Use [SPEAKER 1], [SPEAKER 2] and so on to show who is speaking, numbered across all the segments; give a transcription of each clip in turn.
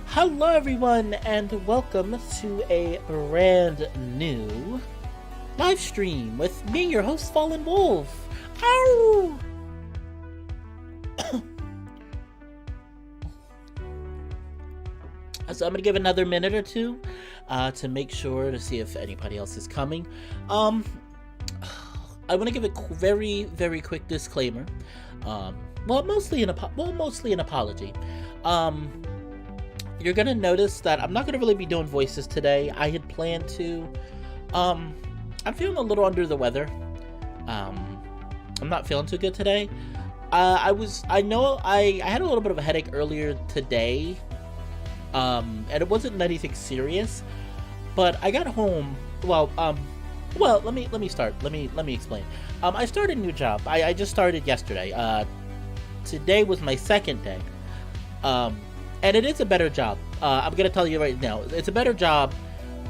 [SPEAKER 1] Hello everyone and welcome to a brand new live stream with me, your host, Fallenwolf. Ow! So I'm gonna give another minute or two to make sure to see if anybody else is coming. I want to give a very, very quick disclaimer. Mostly an apology. You're gonna notice that I'm not gonna really be doing voices today. I had planned to. I'm feeling a little under the weather. I'm not feeling too good today. I had a little bit of a headache earlier today. And it wasn't anything serious, but I got home. Well, let me start. Let me explain. I started a new job. I just started yesterday. Today was my second day. And it is a better job. I'm gonna tell you right now, it's a better job,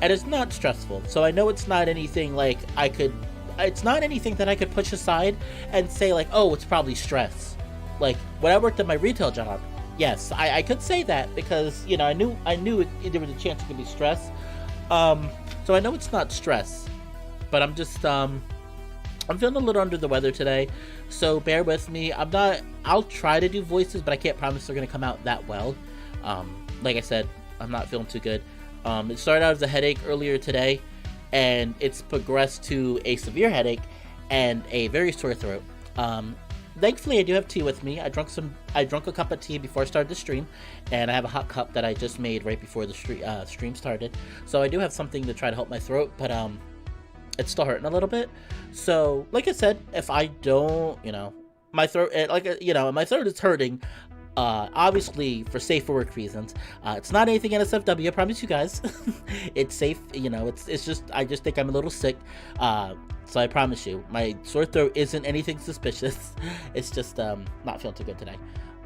[SPEAKER 1] and it's not stressful. So I know it's not anything like it's not anything that I could push aside and say like, oh, it's probably stress. Like when I worked at my retail job, yes, I could say that because I knew there was a chance it could be stress. So I know it's not stress, but I'm just I'm feeling a little under the weather today, so bear with me. I'll try to do voices, but I can't promise they're gonna come out that well. Like I said, I'm not feeling too good. It started out as a headache earlier today, and it's progressed to a severe headache and a very sore throat. Thankfully, I do have tea with me. I drunk a cup of tea before I started the stream, and I have a hot cup that I just made right before the stream started. So I do have something to try to help my throat, but it's still hurting a little bit. So, like I said, if I don't, my throat, my throat is hurting. Obviously for safe for work reasons. It's not anything NSFW, I promise you guys. It's safe, it's just, I just think I'm a little sick. So I promise you, my sore throat isn't anything suspicious. It's just, not feeling too good today.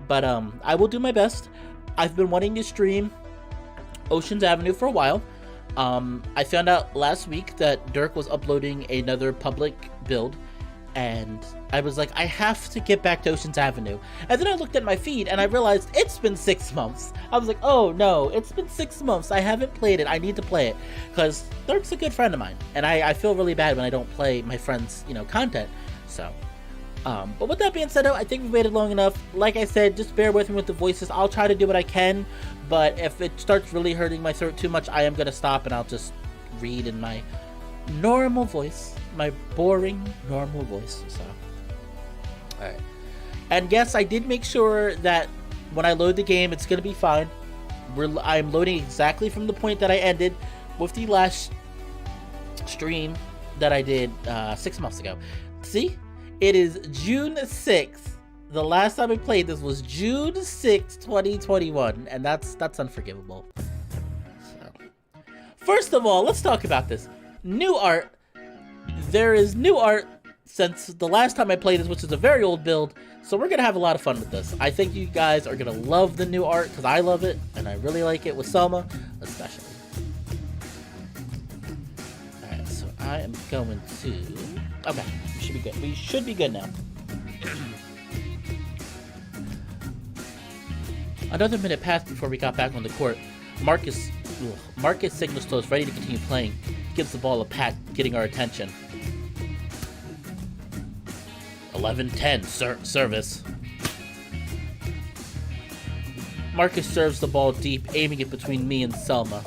[SPEAKER 1] But, I will do my best. I've been wanting to stream Oceans Avenue for a while. I found out last week that Dirk was uploading another public build, and I was like, I have to get back to Oceans Avenue. And then I looked at my feed and I realized it's been 6 months. I was like, oh no, it's been 6 months. I haven't played it. I need to play it because Dirk's a good friend of mine, and I feel really bad when I don't play my friends' content. So but with that being said, I think we've waited long enough. Like I said, just bear with me with the voices. I'll try to do what I can, but if it starts really hurting my throat too much, I am gonna stop and I'll just read in my normal voice, my boring normal voice. So alright, and yes, I did make sure that when I load the game, it's gonna be fine. I'm loading exactly from the point that I ended with the last stream that I did 6 months ago. See, it is June 6th. The last time I played this was June 6th, 2021, and that's unforgivable. So, first of all, let's talk about this new art. There is new art since the last time I played this, which is a very old build, so we're gonna have a lot of fun with this. I think you guys are gonna love the new art because I love it, and I really like it with Selma especially. Alright, so I am going to... Okay, we should be good. We should be good now. Another minute passed before we got back on the court. Marcus signals to us ready to continue playing. Gives the ball a pat, getting our attention. 11-10 service. Marcus serves the ball deep, aiming it between me and Selma.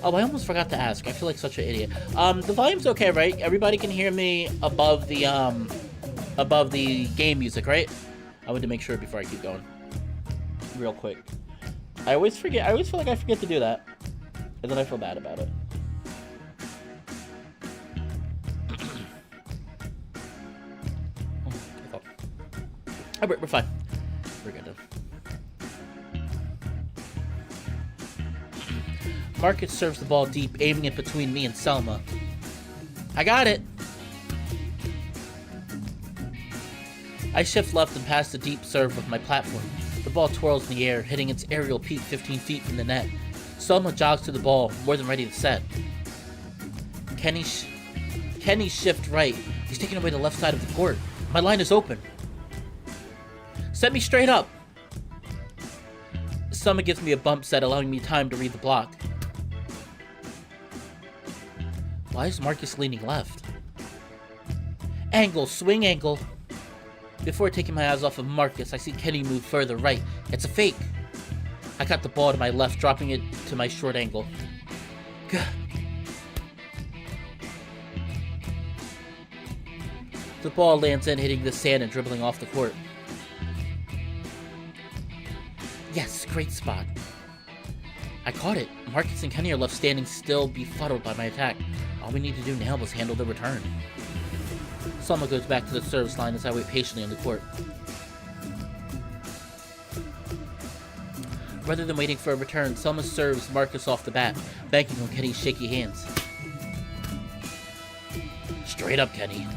[SPEAKER 1] Oh, I almost forgot to ask. I feel like such an idiot. The volume's okay, right? Everybody can hear me above the game music, right? I want to make sure before I keep going. Real quick. I always feel like I forget to do that. And then I feel bad about it. Alright, we're fine. We're good now. Marcus serves the ball deep, aiming it between me and Selma. I got it! I shift left and pass the deep serve with my platform. The ball twirls in the air, hitting its aerial peak 15 feet from the net. Selma jogs to the ball, more than ready to set. Kenny shift right. He's taking away the left side of the court. My line is open. Set me straight up. Summer gives me a bump set, allowing me time to read the block. Why is Marcus leaning left? Angle, swing angle. Before taking my eyes off of Marcus, I see Kenny move further right. It's a fake. I cut the ball to my left, dropping it to my short angle. Gah. The ball lands in, hitting the sand and dribbling off the court. Yes, great spot. I caught it. Marcus and Kenny are left standing still, befuddled by my attack. All we need to do now is handle the return. Selma goes back to the service line as I wait patiently on the court. Rather than waiting for a return, Selma serves Marcus off the bat, banking on Kenny's shaky hands. Straight up, Kenny.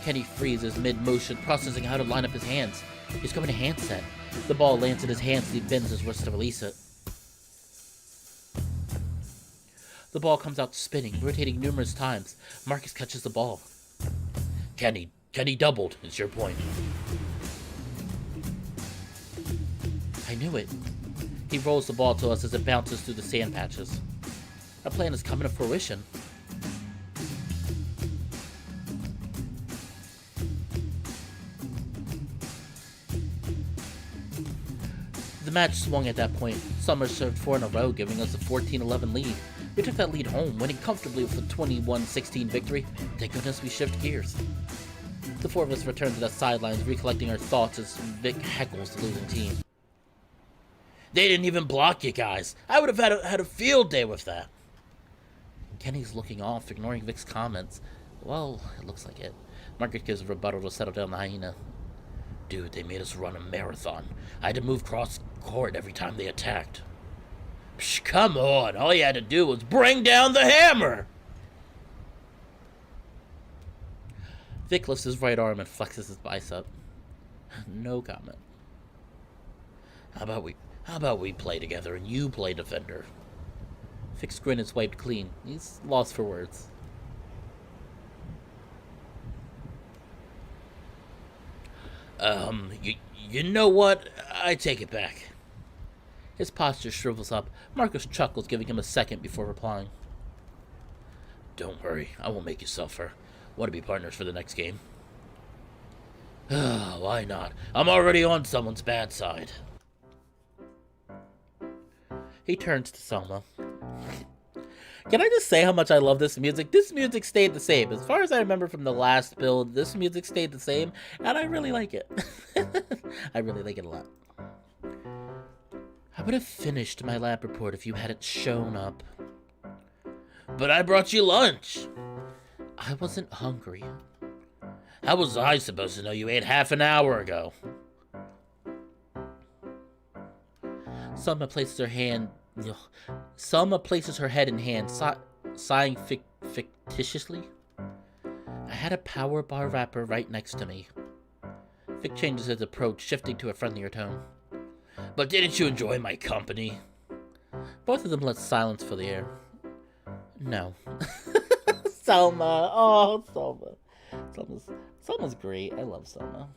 [SPEAKER 1] Kenny freezes mid-motion, processing how to line up his hands. He's going to hand set. The ball lands in his hands as he bends his wrist to release it. The ball comes out spinning, rotating numerous times. Marcus catches the ball. Kenny doubled, is your point. I knew it. He rolls the ball to us as it bounces through the sand patches. Our plan is coming to fruition. The match swung at that point. Summer served 4 in a row, giving us a 14-11 lead. We took that lead home, winning comfortably with a 21-16 victory. Thank goodness we shifted gears. The 4 of us returned to the sidelines, recollecting our thoughts as Vic heckles the losing team. They didn't even block you guys. I would have had a field day with that. Kenny's looking off, ignoring Vic's comments. Well, it looks like it. Margaret gives a rebuttal to settle down the hyena. Dude, they made us run a marathon. I had to move cross court every time they attacked. Psh, come on, all you had to do was bring down the hammer! Vic lifts his right arm and flexes his bicep. No comment. How about we play together and you play defender? Vic's grin is wiped clean. He's lost for words. You know what? I take it back. His posture shrivels up. Marcus chuckles, giving him a second before replying. Don't worry, I won't make you suffer. Want to be partners for the next game? Why not? I'm already on someone's bad side. He turns to Selma. Can I just say how much I love this music? This music stayed the same. As far as I remember from the last build, this music stayed the same, and I really like it. I really like it a lot. I would have finished my lab report if you hadn't shown up. But I brought you lunch. I wasn't hungry. How was I supposed to know you ate half an hour ago? Selma places her head in hand, sighing fictitiously. I had a power bar wrapper right next to me. Vic changes his approach, shifting to a friendlier tone. But didn't you enjoy my company? Both of them let silence fill the air. No. Selma. Oh, Selma. Selma's great. I love Selma.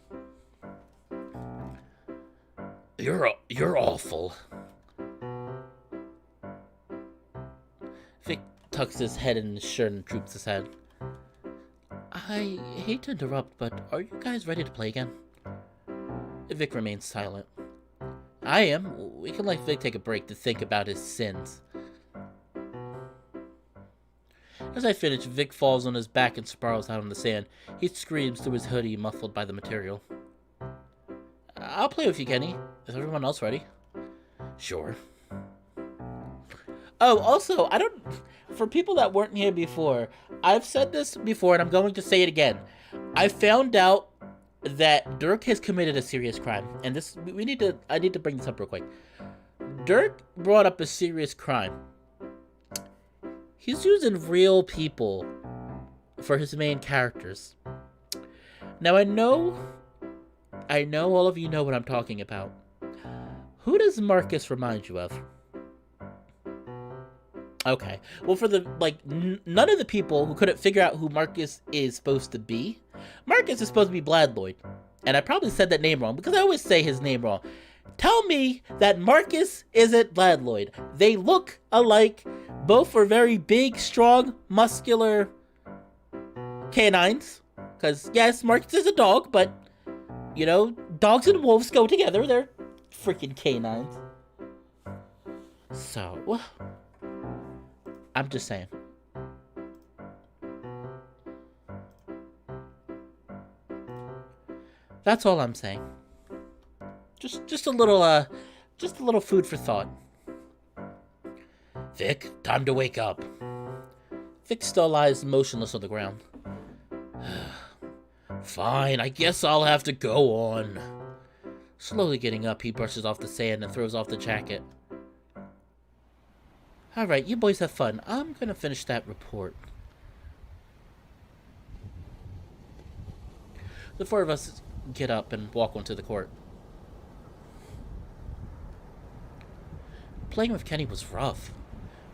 [SPEAKER 1] You're awful. Vic tucks his head in his shirt and droops his head. I hate to interrupt, but are you guys ready to play again? Vic remains silent. I am. We can let Vic take a break to think about his sins. As I finish, Vic falls on his back and sprawls out on the sand. He screams through his hoodie, muffled by the material. I'll play with you, Kenny. Is everyone else ready? Sure. Oh, also, for people that weren't here before, I've said this before and I'm going to say it again. I found out that Dirk has committed a serious crime, and I need to bring this up real quick. Dirk brought up a serious crime. He's using real people for his main characters. Now I know all of you know what I'm talking about. Who does Marcus remind you of? Okay, well, for the, none of the people who couldn't figure out who Marcus is supposed to be, Marcus is supposed to be Bladloyd. And I probably said that name wrong, because I always say his name wrong. Tell me that Marcus isn't Ladloid. They look alike. Both are very big, strong, muscular canines. Because, yes, Marcus is a dog, but, you know, dogs and wolves go together. They're freaking canines. So, I'm just saying. That's all I'm saying. Just a little food for thought. Vic, time to wake up. Vic still lies motionless on the ground. Fine, I guess I'll have to go on. Slowly getting up, he brushes off the sand and throws off the jacket. Alright, you boys have fun. I'm gonna finish that report. The four of us get up and walk onto the court. Playing with Kenny was rough.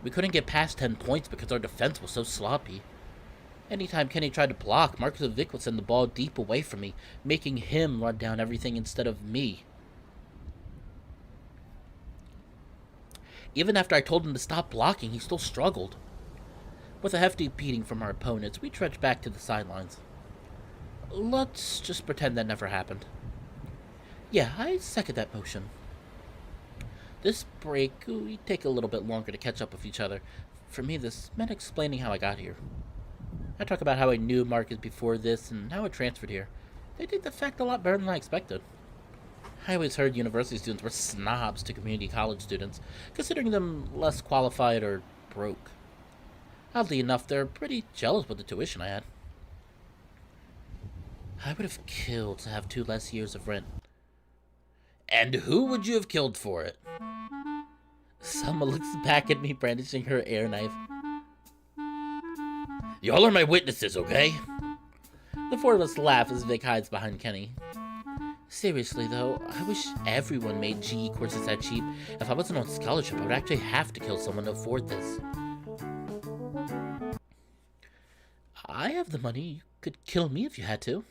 [SPEAKER 1] We couldn't get past 10 points because our defense was so sloppy. Anytime Kenny tried to block, Marcus and Vic would send the ball deep away from me, making him run down everything instead of me. Even after I told him to stop blocking, he still struggled. With a hefty beating from our opponents, we trudged back to the sidelines. Let's just pretend that never happened. Yeah, I second that motion. This break, we take a little bit longer to catch up with each other. For me, this meant explaining how I got here. I talk about how I knew Marcus before this and how I transferred here. They take the fact a lot better than I expected. I always heard university students were snobs to community college students, considering them less qualified or broke. Oddly enough, they're pretty jealous with the tuition I had. I would have killed to have 2 less years of rent. And who would you have killed for it? Selma looks back at me, brandishing her air knife. Y'all are my witnesses, okay? The four of us laugh as Vic hides behind Kenny. Seriously, though, I wish everyone made GE courses that cheap. If I wasn't on scholarship, I would actually have to kill someone to afford this. I have the money. You could kill me if you had to.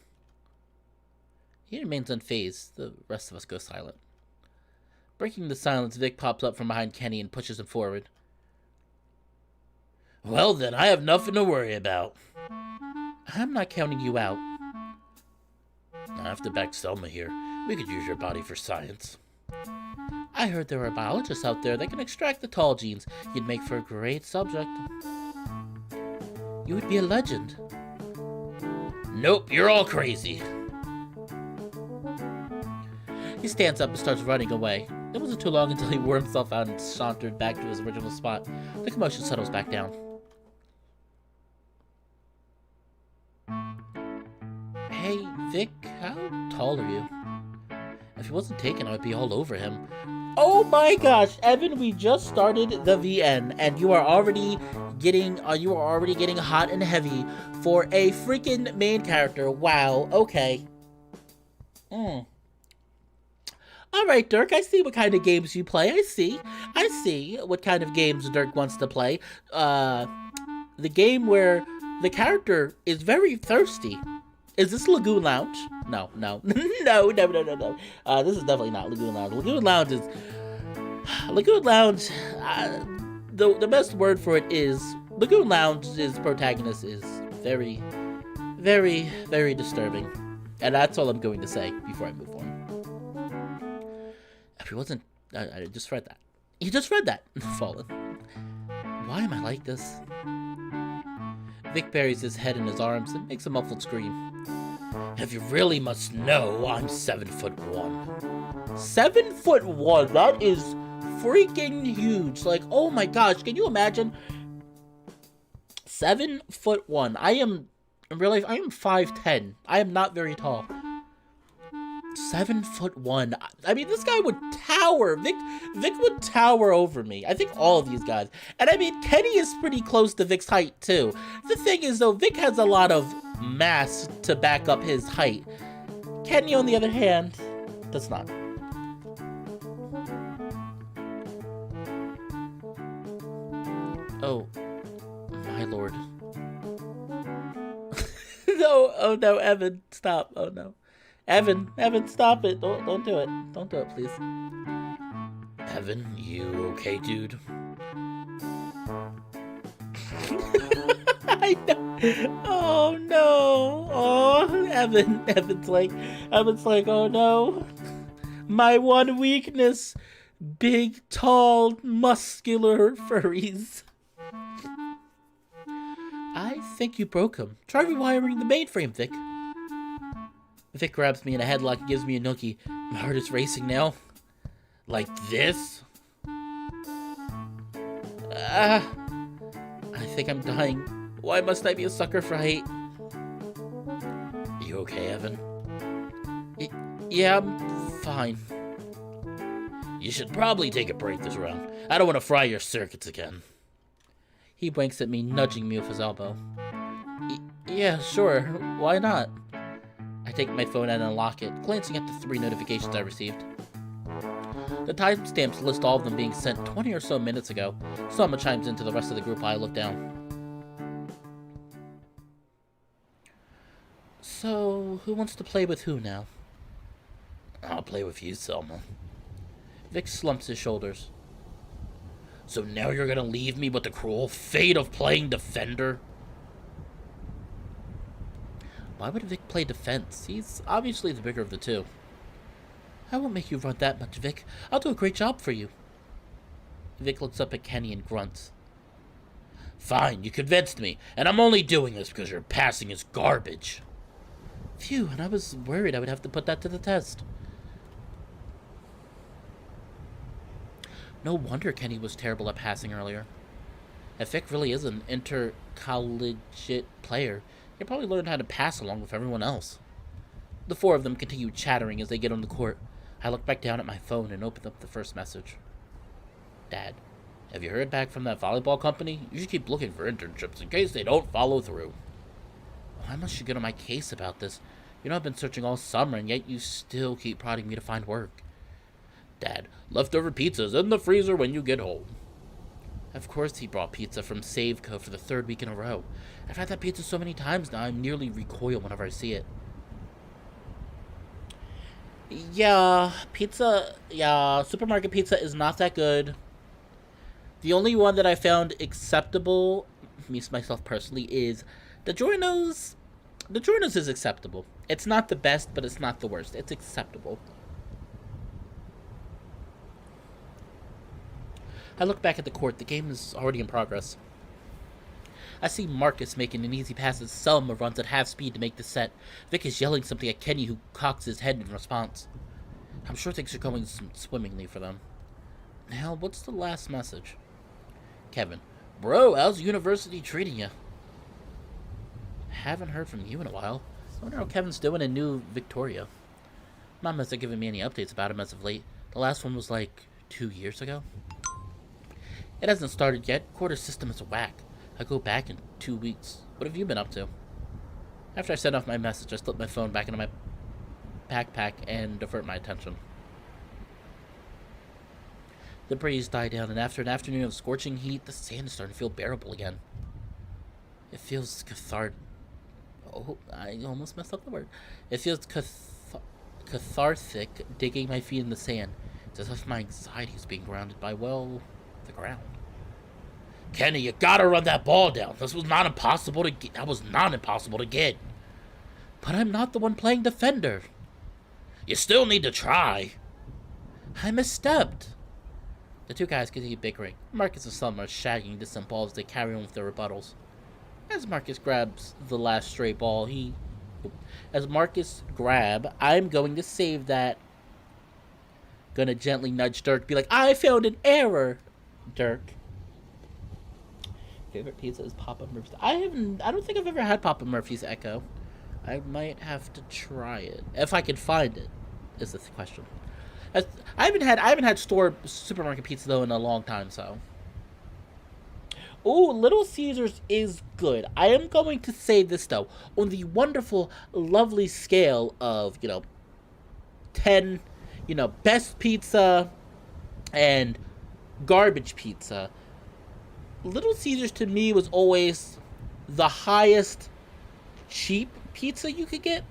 [SPEAKER 1] He remains unfazed. The rest of us go silent. Breaking the silence, Vic pops up from behind Kenny and pushes him forward. Well then, I have nothing to worry about. I'm not counting you out. I have to back Selma here. We could use your body for science. I heard there are biologists out there that can extract the tall genes. You'd make for a great subject. You would be a legend. Nope, you're all crazy. He stands up and starts running away. It wasn't too long until he wore himself out and sauntered back to his original spot. The commotion settles back down. Hey, Vic, how tall are you? If he wasn't taken, I would be all over him. Oh my gosh, Evan, we just started the VN, and you are already getting hot and heavy for a freaking main character. Wow, okay. Alright, Dirk, I see what kind of games you play. I see what kind of games Dirk wants to play. The game where the character is very thirsty. Is this Lagoon Lounge? No. No. This is definitely not Lagoon Lounge. Lagoon Lounge, the best word for it is, Lagoon Lounge's protagonist is very, very, very disturbing. And that's all I'm going to say before I move on. If he wasn't, I just read that. He just read that. Fallen. Why am I like this? Vic buries his head in his arms and makes a muffled scream. If you really must know, I'm 7'1". 7'1"? That is freaking huge. Like, oh my gosh, can you imagine? 7'1". In real life, I am 5'10". I am not very tall. 7'1". I mean, this guy would tower. Vic would tower over me. I think all of these guys. And I mean, Kenny is pretty close to Vic's height, too. The thing is, though, Vic has a lot of mass to back up his height. Kenny, on the other hand, does not. Oh, my lord. No, oh no, Evan, stop. Oh no. Evan, stop it. Don't do it. Don't do it, please. Evan, you okay, dude? I know. Oh no. Oh, Evan's like, oh no. My one weakness. Big, tall, muscular furries. I think you broke him. Try rewiring the mainframe, Vic. Vic grabs me in a headlock and gives me a noogie. My heart is racing now. Like this? I think I'm dying. Why must I be a sucker for hate? You okay, Evan? Yeah, I'm fine. You should probably take a break this round. I don't want to fry your circuits again. He winks at me, nudging me with his elbow. Yeah, sure. Why not? I take my phone out and unlock it, glancing at the 3 notifications I received. The timestamps list all of them being sent 20 or so minutes ago. Someone chimes into the rest of the group while I look down. So, who wants to play with who now? I'll play with you, Selma. Vic slumps his shoulders. So now you're gonna leave me with the cruel fate of playing defender? Why would Vic play defense? He's obviously the bigger of the two. I won't make you run that much, Vic. I'll do a great job for you. Vic looks up at Kenny and grunts. Fine, you convinced me, and I'm only doing this because your passing is garbage. Phew, and I was worried I would have to put that to the test. No wonder Kenny was terrible at passing earlier. If Vic really is an intercollegiate player, he probably learned how to pass along with everyone else. The 4 of them continue chattering as they get on the court. I look back down at my phone and open up the first message. Dad, have you heard back from that volleyball company? You should keep looking for internships in case they don't follow through. Why must you get on my case about this? You know I've been searching all summer and yet you still keep prodding me to find work. Dad, leftover pizza's in the freezer when you get home. Of course he brought pizza from Saveco for the 3rd week in a row. I've had that pizza so many times now I nearly recoil whenever I see it. Yeah, supermarket pizza is not that good. The only one that I found acceptable, me myself personally, is DiGiorno's. DiGiorno's is acceptable. It's not the best, but it's not the worst. It's acceptable. I look back at the court. The game is already in progress. I see Marcus making an easy pass as Selma runs at half speed to make the set. Vic is yelling something at Kenny, who cocks his head in response. I'm sure things are going swimmingly for them. Now, what's the last message? Kevin. Bro, how's university treating you? Haven't heard from you in a while. I wonder how Kevin's doing in New Victoria. Mom hasn't given me any updates about him as of late. The last one was like 2 years ago. It hasn't started yet. Quarter system is a whack. I go back in 2 weeks. What have you been up to? After I sent off my message, I slip my phone back into my backpack and divert my attention. The breeze died down, and after an afternoon of scorching heat, the sand is starting to feel bearable again. It feels cathartic. Oh, I almost messed up the word. It feels cathartic digging my feet in the sand. It's as if my anxiety is being grounded by, well, the ground. Kenny, you gotta run that ball down. That was not impossible to get. But I'm not the one playing defender. You still need to try. I misstepped. The 2 guys continue bickering. Marcus and Selma are shagging distant balls as they carry on with their rebuttals. As Marcus grabs the last stray ball, I'm going to save that. Gonna gently nudge Dirk, be like, I found an error, Dirk. Favorite pizza is Papa Murphy's. I don't think I've ever had Papa Murphy's Echo. I might have to try it if I can find it. Is the question. I haven't had supermarket pizza though in a long time. So, oh, Little Caesars is good. I am going to say this though, on the wonderful, lovely scale of 10, best pizza and garbage pizza. Little Caesars to me was always the highest cheap pizza you could get.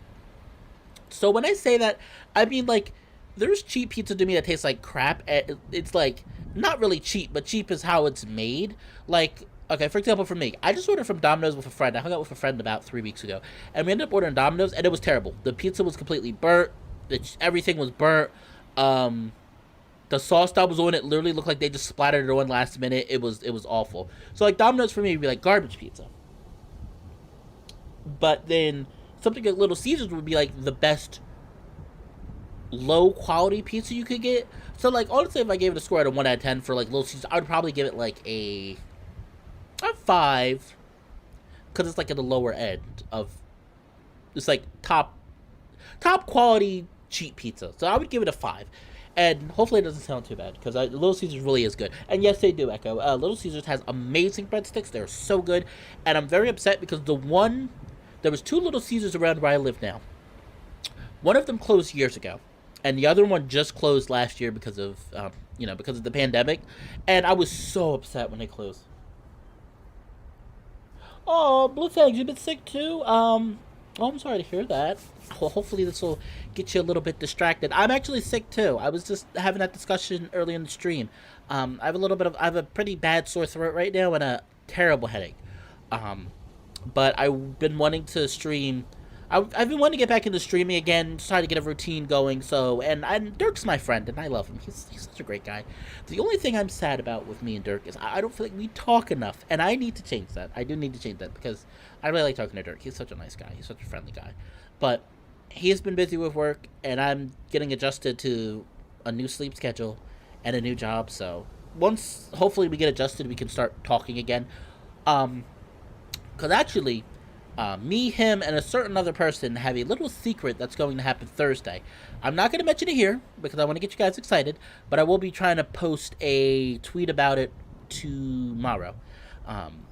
[SPEAKER 1] So when I say that, I mean, like, there's cheap pizza to me that tastes like crap. It's like not really cheap, but cheap is how it's made. Like, okay, for example, for me, I just ordered from Domino's with a friend. I hung out with a friend about 3 weeks ago, and we ended up ordering Domino's, and it was terrible. The pizza was completely burnt. Everything was burnt. Um, the sauce that was on it literally looked like they just splattered it on last minute. It was awful. So like Domino's for me would be like garbage pizza. But then something like Little Caesars would be like the best low quality pizza you could get. So like honestly, if I gave it a score out of 1 out of 10 for like Little Caesars, I would probably give it like a 5, because it's like at the lower end of it's like top quality cheap pizza. So I would give it a 5. And hopefully it doesn't sound too bad, because Little Caesars really is good. And yes, they do, Echo. Little Caesars has amazing breadsticks. They're so good. And I'm very upset because there was 2 Little Caesars around where I live now. One of them closed years ago, and the other one just closed last year because of, because of the pandemic. And I was so upset when they closed. Oh, Blue Fangs, you've been sick too? Oh, I'm sorry to hear that. Well, hopefully this will get you a little bit distracted. I'm actually sick too. I was just having that discussion early in the stream. I have a pretty bad sore throat right now and a terrible headache. But I've been wanting to stream. I've been wanting to get back into streaming again, just trying to get a routine going. So, and Dirk's my friend, and I love him. He's such a great guy. The only thing I'm sad about with me and Dirk is I don't feel like we talk enough, and I need to change that. I do need to change that, because I really like talking to Dirk. He's such a nice guy. He's such a friendly guy. But he has been busy with work, and I'm getting adjusted to a new sleep schedule and a new job. So once hopefully we get adjusted, we can start talking again. Because actually, me, him, and a certain other person have a little secret that's going to happen Thursday. I'm not going to mention it here because I want to get you guys excited, but I will be trying to post a tweet about it tomorrow.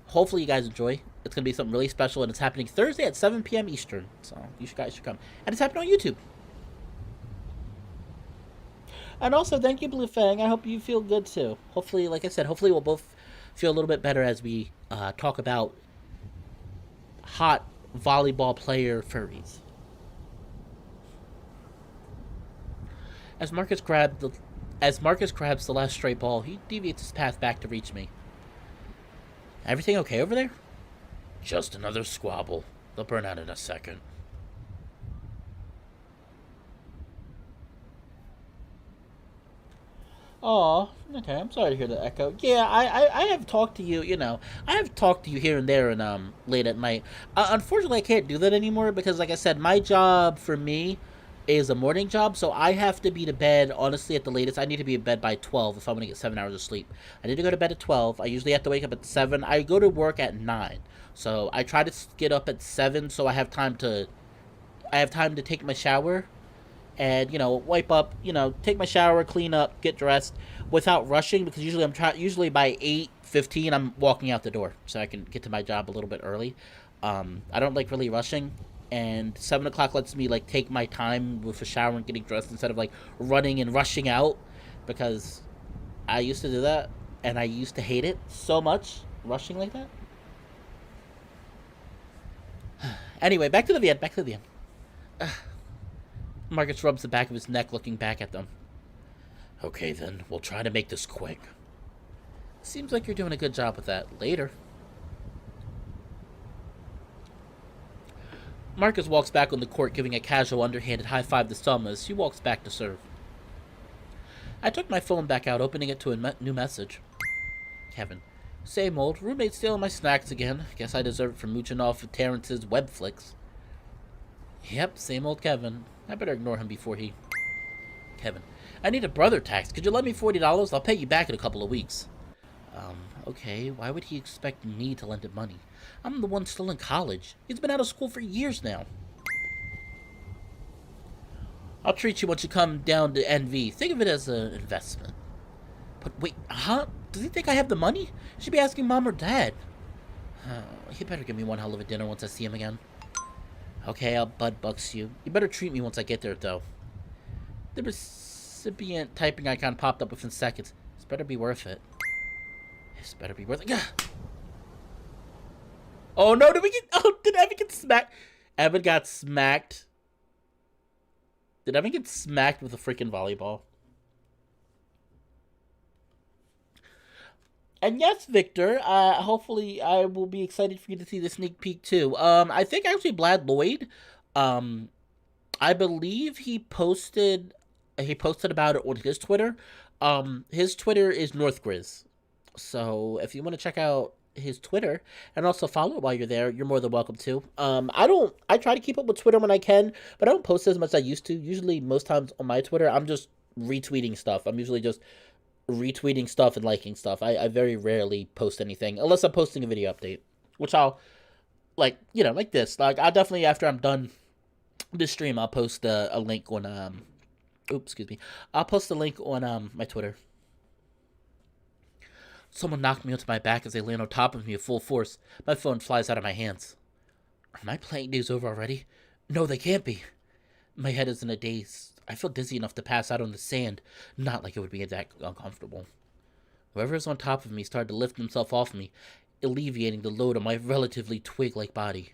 [SPEAKER 1] Hopefully you guys enjoy. It's going to be something really special, and it's happening Thursday at 7 p.m. Eastern, so you guys should come. And it's happening on YouTube. And also, thank you, Blue Fang. I hope you feel good, too. Hopefully, like I said, hopefully we'll both feel a little bit better as we talk about hot volleyball player furries. As Marcus grabs the last stray ball, he deviates his path back to reach me. Everything okay over there? Just another squabble. They'll burn out in a second. Oh, okay. I'm sorry to hear that, Echo. Yeah, I have talked to you. I have talked to you here and there, and late at night. Unfortunately, I can't do that anymore because, like I said, my job for me is a morning job, so I have to be to bed. Honestly, at the latest, I need to be in bed by 12 if I want to get 7 hours of sleep. I need to go to bed at 12. I usually have to wake up at 7. I go to work at 9, so I try to get up at 7 so I have time to take my shower and wipe up, take my shower, clean up, get dressed without rushing, because usually by 8:15 I'm walking out the door so I can get to my job a little bit early. I don't like really rushing, and 7 o'clock lets me like take my time with a shower and getting dressed instead of like running and rushing out, because I used to do that and I used to hate it so much, rushing like that. Anyway, back to the end. Marcus rubs the back of his neck, looking back at them. Okay then, we'll try to make this quick. Seems like you're doing a good job with that. Later. Marcus walks back on the court, giving a casual underhanded high five to Selma as she walks back to serve. I took my phone back out, opening it to a new message. Kevin. Same old. Roommate stealing my snacks again. Guess I deserve it for mooching off of Terrence's web flicks. Yep, same old Kevin. I better ignore him before he... Kevin. I need a brother tax. Could you lend me $40? I'll pay you back in a couple of weeks. Okay. Why would he expect me to lend him money? I'm the one still in college. He's been out of school for years now. I'll treat you once you come down to NV. Think of it as an investment. But wait, huh? Does he think I have the money? He should be asking Mom or Dad. He better give me one hell of a dinner once I see him again. Okay, I'll bud bucks you. You better treat me once I get there, though. The recipient typing icon popped up within seconds. This better be worth it. This better be worth it. Gah! Oh no, did Evan get smacked? Evan got smacked Did Evan get smacked with a freaking volleyball? And yes, Victor, hopefully I will be excited for you to see the sneak peek too. I think actually Blad Lloyd, um, I believe he posted about it on his Twitter. His Twitter is Northgrizz. So if you want to check out his Twitter and also follow it while you're there, you're more than welcome to. I try to keep up with Twitter when I can, but I don't post as much as I used to. Usually most times on my Twitter, I'm just retweeting stuff. I'm usually just retweeting stuff and liking stuff. I very rarely post anything unless I'm posting a video update, which I'll like this. Like I'll definitely, after I'm done this stream, I'll post a link on oops, excuse me. I'll post a link on my Twitter. Someone knocked me onto my back as they land on top of me at full force. My phone flies out of my hands. Are my playing days over already? No, they can't be. My head is in a daze. I feel dizzy enough to pass out on the sand. Not like it would be that uncomfortable. Whoever is on top of me started to lift himself off me, alleviating the load on my relatively twig-like body.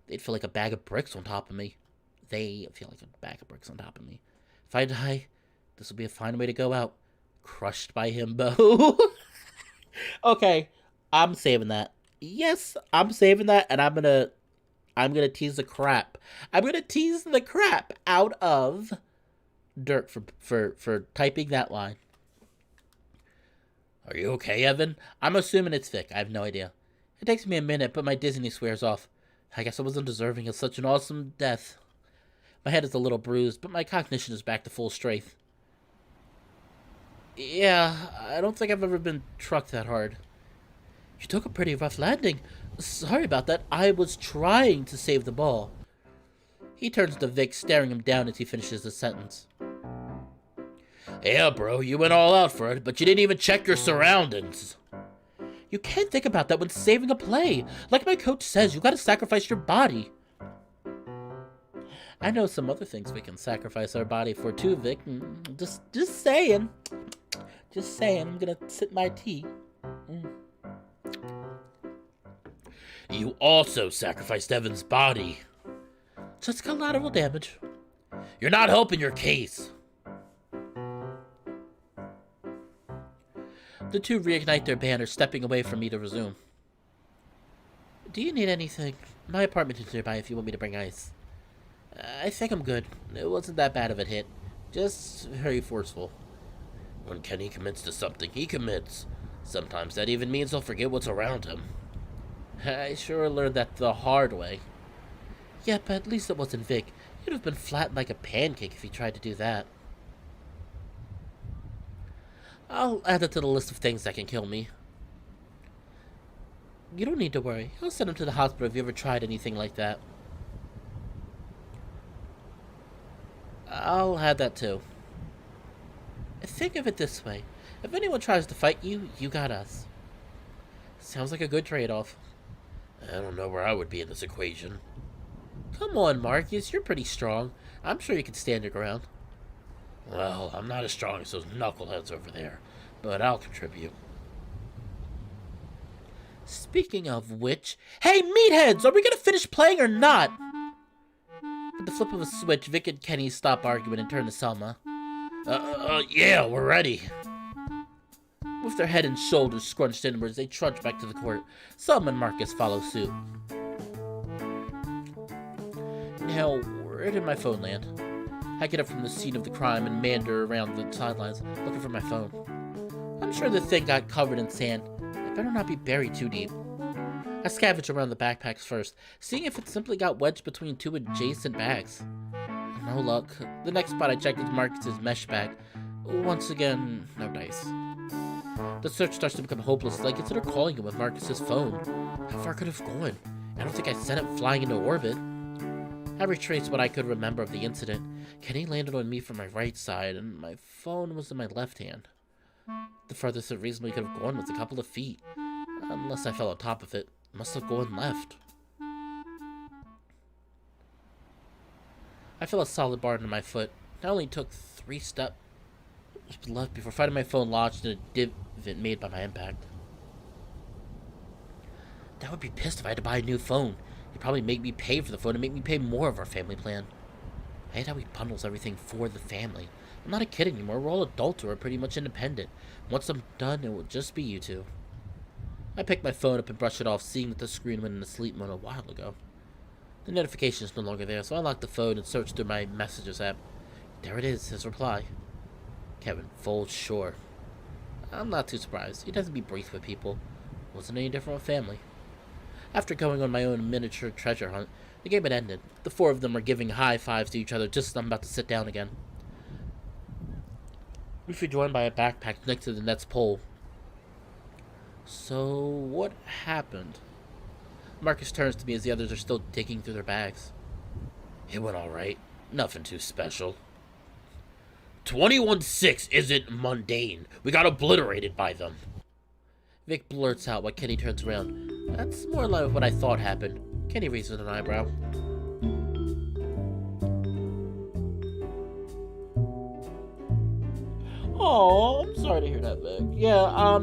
[SPEAKER 1] They'd feel like a bag of bricks on top of me. They feel like a bag of bricks on top of me. If I die, this will be a fine way to go out. Crushed by himbo. Okay, I'm saving that. Yes, I'm saving that, and I'm gonna tease the crap. I'm gonna tease the crap out of Dirk for typing that line. Are you okay, Evan? I'm assuming it's Vic. I have no idea. It takes me a minute, but my dizziness wears off. I guess I wasn't deserving of such an awesome death. My head is a little bruised, but my cognition is back to full strength. Yeah, I don't think I've ever been trucked that hard. You took a pretty rough landing. Sorry about that. I was trying to save the ball. He turns to Vic, staring him down as he finishes the sentence. Yeah, bro, you went all out for it, but you didn't even check your surroundings. You can't think about that when saving a play. Like my coach says, you gotta sacrifice your body. I know some other things we can sacrifice our body for too, Vic. Just saying. Just saying, I'm gonna sip my tea. You also sacrificed Evan's body. Just collateral damage. You're not helping your case. The two reignite their banner, stepping away from me to resume. Do you need anything? My apartment is nearby if you want me to bring ice. I think I'm good. It wasn't that bad of a hit. Just very forceful. When Kenny commits to something, he commits. Sometimes that even means he'll forget what's around him. I sure learned that the hard way. Yeah, but at least it wasn't Vic. He'd have been flattened like a pancake if he tried to do that. I'll add it to the list of things that can kill me. You don't need to worry. I'll send him to the hospital if you ever tried anything like that. I'll add that too. Think of it this way. If anyone tries to fight you, you got us. Sounds like a good trade-off. I don't know where I would be in this equation. Come on, Marcus. You're pretty strong. I'm sure you can stand your ground. Well, I'm not as strong as those knuckleheads over there, but I'll contribute. Speaking of which... Hey, meatheads! Are we gonna finish playing or not? With the flip of a switch, Vic and Kenny stop arguing and turn to Selma. Yeah, we're ready. With their head and shoulders scrunched inwards, they trudge back to the court. Selma and Marcus follow suit. Now, where did my phone land? I get up from the scene of the crime and meander around the sidelines, looking for my phone. I'm sure the thing got covered in sand. It better not be buried too deep. I scavenge around the backpacks first, seeing if it simply got wedged between two adjacent bags. No luck. The next spot I checked is Marcus's mesh bag. Once again, no dice. The search starts to become hopeless, as I consider calling him with Marcus's phone. How far could it have gone? I don't think I sent it flying into orbit. I retraced what I could remember of the incident. Kenny landed on me from my right side, and my phone was in my left hand. The farthest it reasonably could have gone was a couple of feet. Unless I fell on top of it. It must have gone left. I feel a solid bar under my foot. I only took 3 steps left before finding my phone lodged in a divot made by my impact. Dad would be pissed if I had to buy a new phone. He'd probably make me pay for the phone and make me pay more of our family plan. I hate how he bundles everything for the family. I'm not a kid anymore. We're all adults who are pretty much independent. Once I'm done, it will just be you two. I picked my phone up and brushed it off, seeing that the screen went into sleep mode a while ago. The notification is no longer there, so I locked the phone and searched through my messages app. There it is, his reply. Kevin, full sure. I'm not too surprised. He doesn't be brief with people. Wasn't any different with family. After going on my own miniature treasure hunt, the game had ended. The four of them were giving high fives to each other just as I'm about to sit down again. We were joined by a backpack next to the net's pole. So, what happened? Marcus turns to me as the others are still digging through their bags. It went alright. Nothing too special. 21-6 isn't mundane. We got obliterated by them. Vic blurts out while Kenny turns around. That's more like what I thought happened. Kenny raises an eyebrow. Oh, I'm sorry to hear that, Vic. Yeah,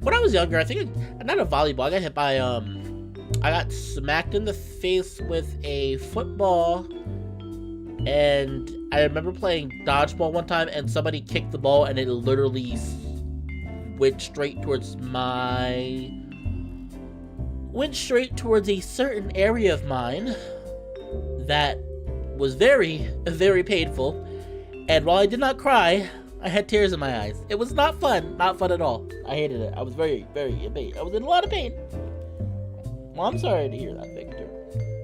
[SPEAKER 1] when I was younger, I think not a volleyball. I got hit by I got smacked in the face with a football, and I remember playing dodgeball one time, and somebody kicked the ball, and it literally went straight towards a certain area of mine that was very, very painful. And while I did not cry, I had tears in my eyes. It was not fun. Not fun at all. I hated it. I was very, very in pain. I was in a lot of pain. Well, I'm sorry to hear that, Victor.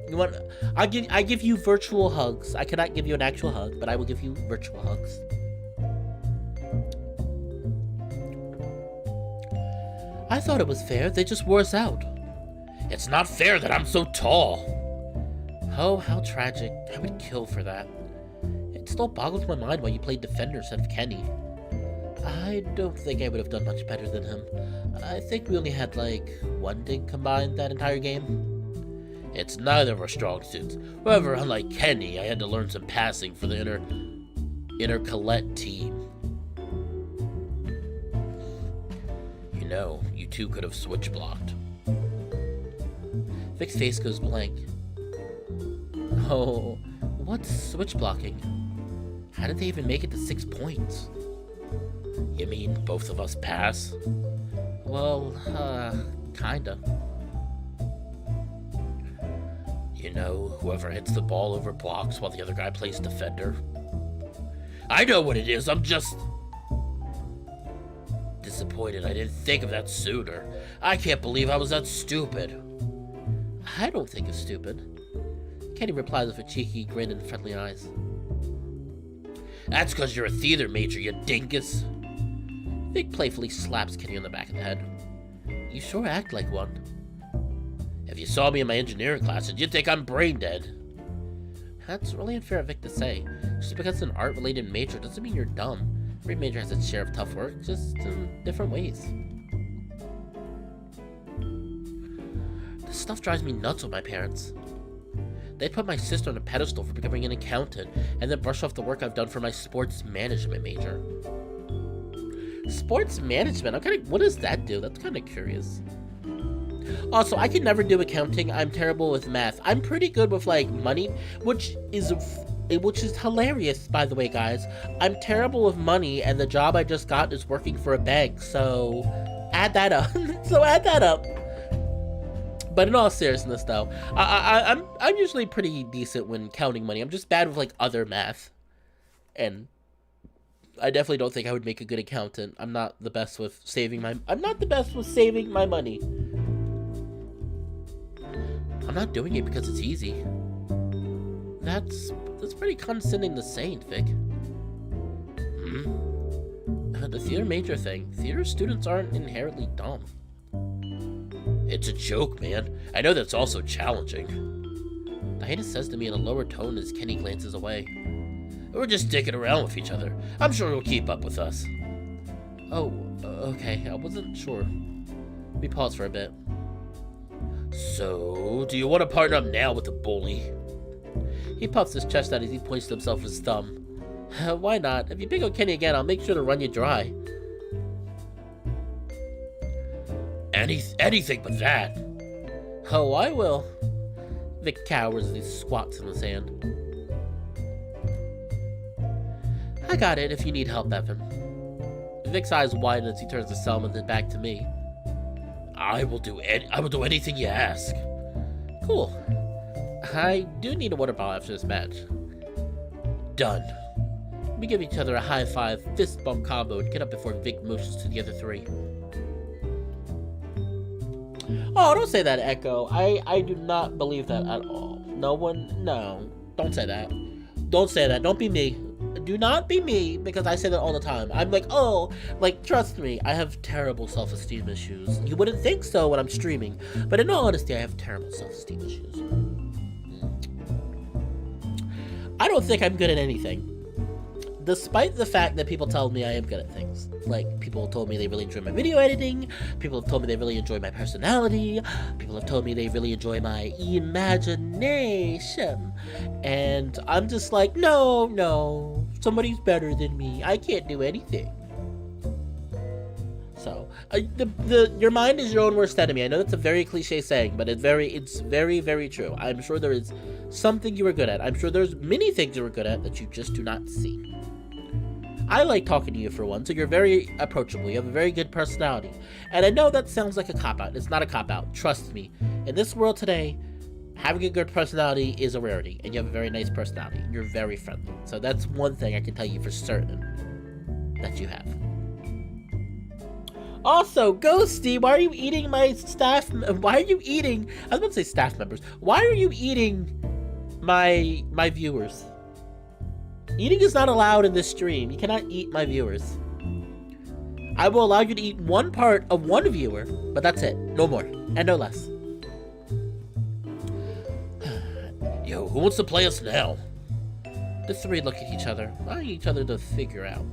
[SPEAKER 1] You want? I give you virtual hugs. I cannot give you an actual hug, but I will give you virtual hugs. I thought it was fair. They just wore us out. It's not fair that I'm so tall. Oh, how tragic. I would kill for that. It still boggles my mind why you played defender instead of Kenny. I don't think I would have done much better than him. I think we only had, like, one dig combined that entire game. It's neither of our strong suits. However, unlike Kenny, I had to learn some passing for the inner Colette team. You know, you two could have switch blocked. Vic's face goes blank. Oh, what's switch blocking? How did they even make it to 6 points? You mean both of us pass? Well, kinda. You know, whoever hits the ball over blocks while the other guy plays defender. I know what it is, I'm just disappointed I didn't think of that sooner. I can't believe I was that stupid. I don't think it's stupid. Kenny replies with a cheeky grin and friendly eyes. That's because you're a theater major, you dingus. Vic playfully slaps Kenny on the back of the head. You sure act like one. If you saw me in my engineering classes, you'd think I'm brain dead. That's really unfair of Vic to say. Just because it's an art-related major doesn't mean you're dumb. Every major has its share of tough work, just in different ways. This stuff drives me nuts with my parents. They'd put my sister on a pedestal for becoming an accountant, and then brush off the work I've done for my sports management major. Sports management? What does that do? That's kind of curious. Also, I can never do accounting. I'm terrible with math. I'm pretty good with, like, money, which is hilarious, by the way, guys. I'm terrible with money, and the job I just got is working for a bank, so add that up. But in all seriousness, though, I'm usually pretty decent when counting money. I'm just bad with, like, other math. And I definitely don't think I would make a good accountant. I'm not the best with saving my money. I'm not doing it because it's easy. That's pretty condescending to say, Vic. The theater major thing. Theater students aren't inherently dumb. It's a joke, man. I know that's also challenging. Diana says to me in a lower tone as Kenny glances away. We're just dicking around with each other. I'm sure he'll keep up with us. Oh, okay. I wasn't sure. Let me pause for a bit. So, do you want to partner up now with the bully? He puffs his chest out as he points to himself with his thumb. Why not? If you pick on Kenny again, I'll make sure to run you dry. Anything but that. Oh, I will. Vic cowers as he squats in the sand. I got it if you need help, Evan. Vic's eyes widen as he turns to Selma, then back to me. I will do anything you ask. Cool. I do need a water bottle after this match. Done. We give each other a high five, fist bump combo, and get up before Vic motions to the other three. Oh, don't say that, Echo. I do not believe that at all. No. Don't say that. Don't say that. Don't be me. Do not be me, because I say that all the time. I'm like, oh, like, trust me, I have terrible self-esteem issues. You wouldn't think so when I'm streaming, but in all honesty, I have terrible self-esteem issues. I don't think I'm good at anything. Despite the fact that people tell me I am good at things. Like, people told me they really enjoy my video editing, people have told me they really enjoy my personality, people have told me they really enjoy my imagination, and I'm just like, no, somebody's better than me, I can't do anything. So, your mind is your own worst enemy. I know that's a very cliche saying, but it's very, very true. I'm sure there is something you are good at. I'm sure there's many things you are good at that you just do not see. I like talking to you for one, so you're very approachable. You have a very good personality. And I know that sounds like a cop-out. It's not a cop-out. Trust me. In this world today, having a good personality is a rarity. And you have a very nice personality. And you're very friendly. So that's one thing I can tell you for certain that you have. Also, Ghosty, why are you eating my staff? Why are you eating? I was about to say staff members. Why are you eating my viewers? Eating is not allowed in this stream. You cannot eat my viewers. I will allow you to eat one part of one viewer, but that's it. No more. And no less. Yo, who wants to play us now? The three look at each other, eyeing each other to figure out.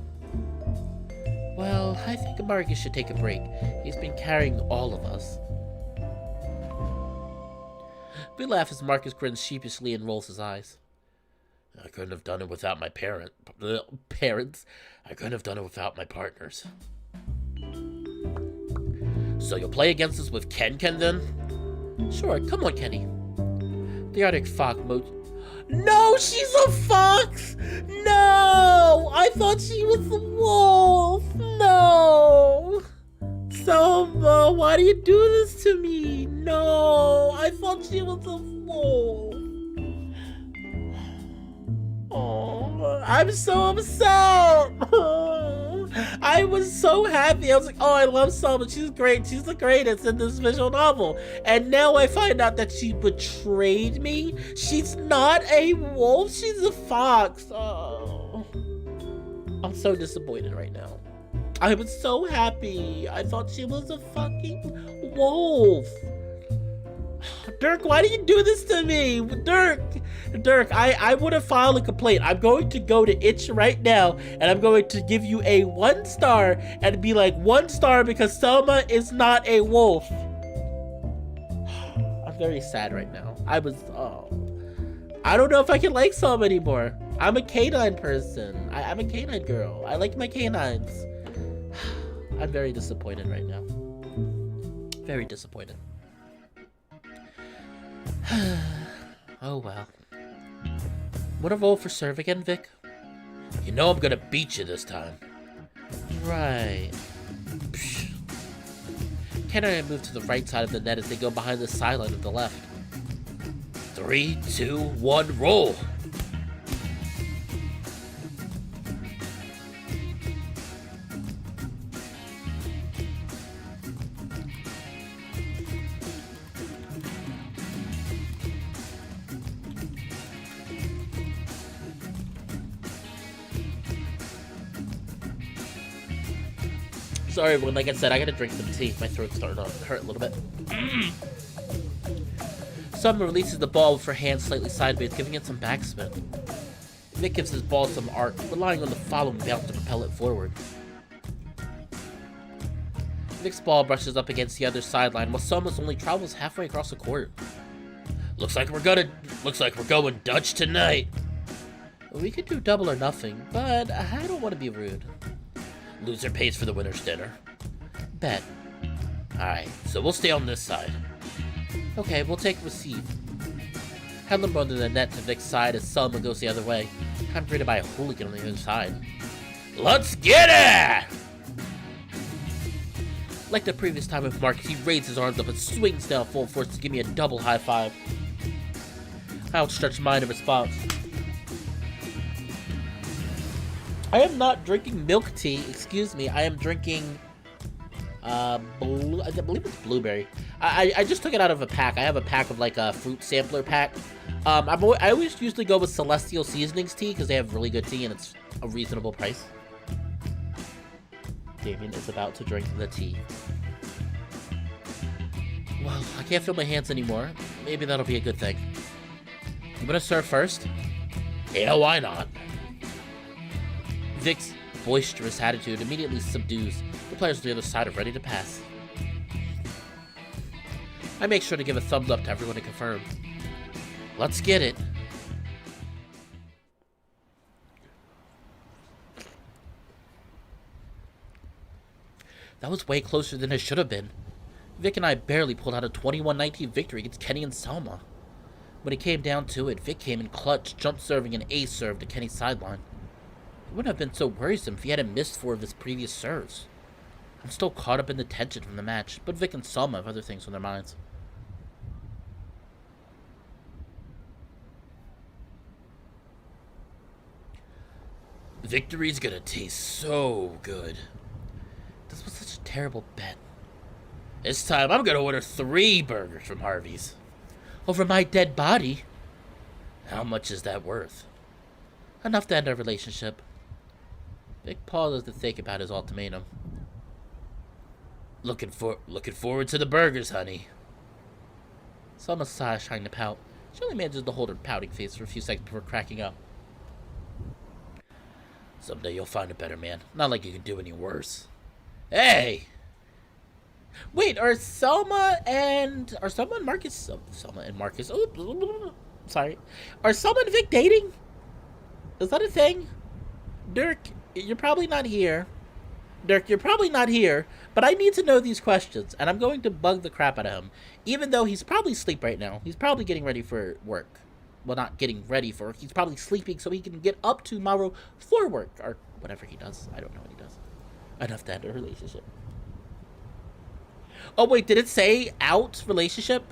[SPEAKER 1] Well, I think Marcus should take a break. He's been carrying all of us. We laugh as Marcus grins sheepishly and rolls his eyes. I couldn't have done it without my parents. I couldn't have done it without my partners. So you'll play against us with Ken then? Sure, come on, Kenny. The Arctic fox No, she's a fox! No! I thought she was a wolf! No! Selma, why do you do this to me? No! I thought she was a wolf! Oh, I'm so upset! I was so happy. I was like, oh, I love Selma. She's great. She's the greatest in this visual novel. And now I find out that she betrayed me. She's not a wolf. She's a fox. Oh. I'm so disappointed right now. I was so happy. I thought she was a fucking wolf. Dirk, why do you do this to me? Dirk, I would have filed a complaint. I'm going to go to Itch right now, and I'm going to give you a 1 star, and be like, 1 star because Selma is not a wolf. I'm very sad right now. I don't know if I can like Selma anymore. I'm a canine person. I'm a canine girl. I like my canines. I'm very disappointed right now. Very disappointed. Oh well. Wanna roll for serve again, Vic? You know I'm gonna beat you this time. Right. Psh. Ken and I move to the right side of the net as they go behind the sideline of the left. 3, 2, 1, roll! Sorry everyone, like I said, I gotta drink some tea. My throat's starting to hurt a little bit. Summer releases the ball with her hand slightly sideways, giving it some backspin. Vic gives his ball some arc, relying on the following bounce to propel it forward. Vic's ball brushes up against the other sideline, while Summer's only travels halfway across the court. Looks like we're going Dutch tonight. We could do double or nothing, but I don't want to be rude. Loser pays for the winner's dinner. Bet. Alright, so we'll stay on this side. Okay, we'll take receive. Headland brought in the net to Vic's side as Selma goes the other way. I'm greeted by a hooligan on the other side. Let's get it! Like the previous time with Marcus, he raised his arms up and swings down full force to give me a double high five. I outstretched mine in response. I am not drinking milk tea, excuse me. I am drinking, I believe it's blueberry. I just took it out of a pack. I have a pack of like a fruit sampler pack. I always usually go with Celestial Seasonings tea because they have really good tea and it's a reasonable price. Damien is about to drink the tea. Well, I can't feel my hands anymore. Maybe that'll be a good thing. I'm gonna serve first. Yeah, why not? Vic's boisterous attitude immediately subdues. The players on the other side are ready to pass. I make sure to give a thumbs up to everyone to confirm. Let's get it. That was way closer than it should have been. Vic and I barely pulled out a 21-19 victory against Kenny and Selma. When it came down to it, Vic came in clutch, jump serving an ace serve to Kenny's sideline. It wouldn't have been so worrisome if he hadn't missed 4 of his previous serves. I'm still caught up in the tension from the match, but Vic and Selma have other things on their minds. Victory's gonna taste so good. This was such a terrible bet. This time, I'm gonna order 3 burgers from Harvey's. Over my dead body? How much is that worth? Enough to end our relationship. Vic pauses to think about his ultimatum. Looking forward to the burgers, honey. Selma sighs, trying to pout. She only manages to hold her pouting face for a few seconds before cracking up. Someday you'll find a better man. Not like you can do any worse. Hey! Wait, are Selma and Marcus? Selma and Marcus. Oh, sorry. Are Selma and Vic dating? Is that a thing? Dirk, you're probably not here. Dirk, you're probably not here, but I need to know these questions, and I'm going to bug the crap out of him, even though he's probably asleep right now. He's probably getting ready for work. Well, not getting ready for work. He's probably sleeping so he can get up tomorrow for work, or whatever he does. I don't know what he does. Enough to end a relationship. Oh, wait, did it say out relationship?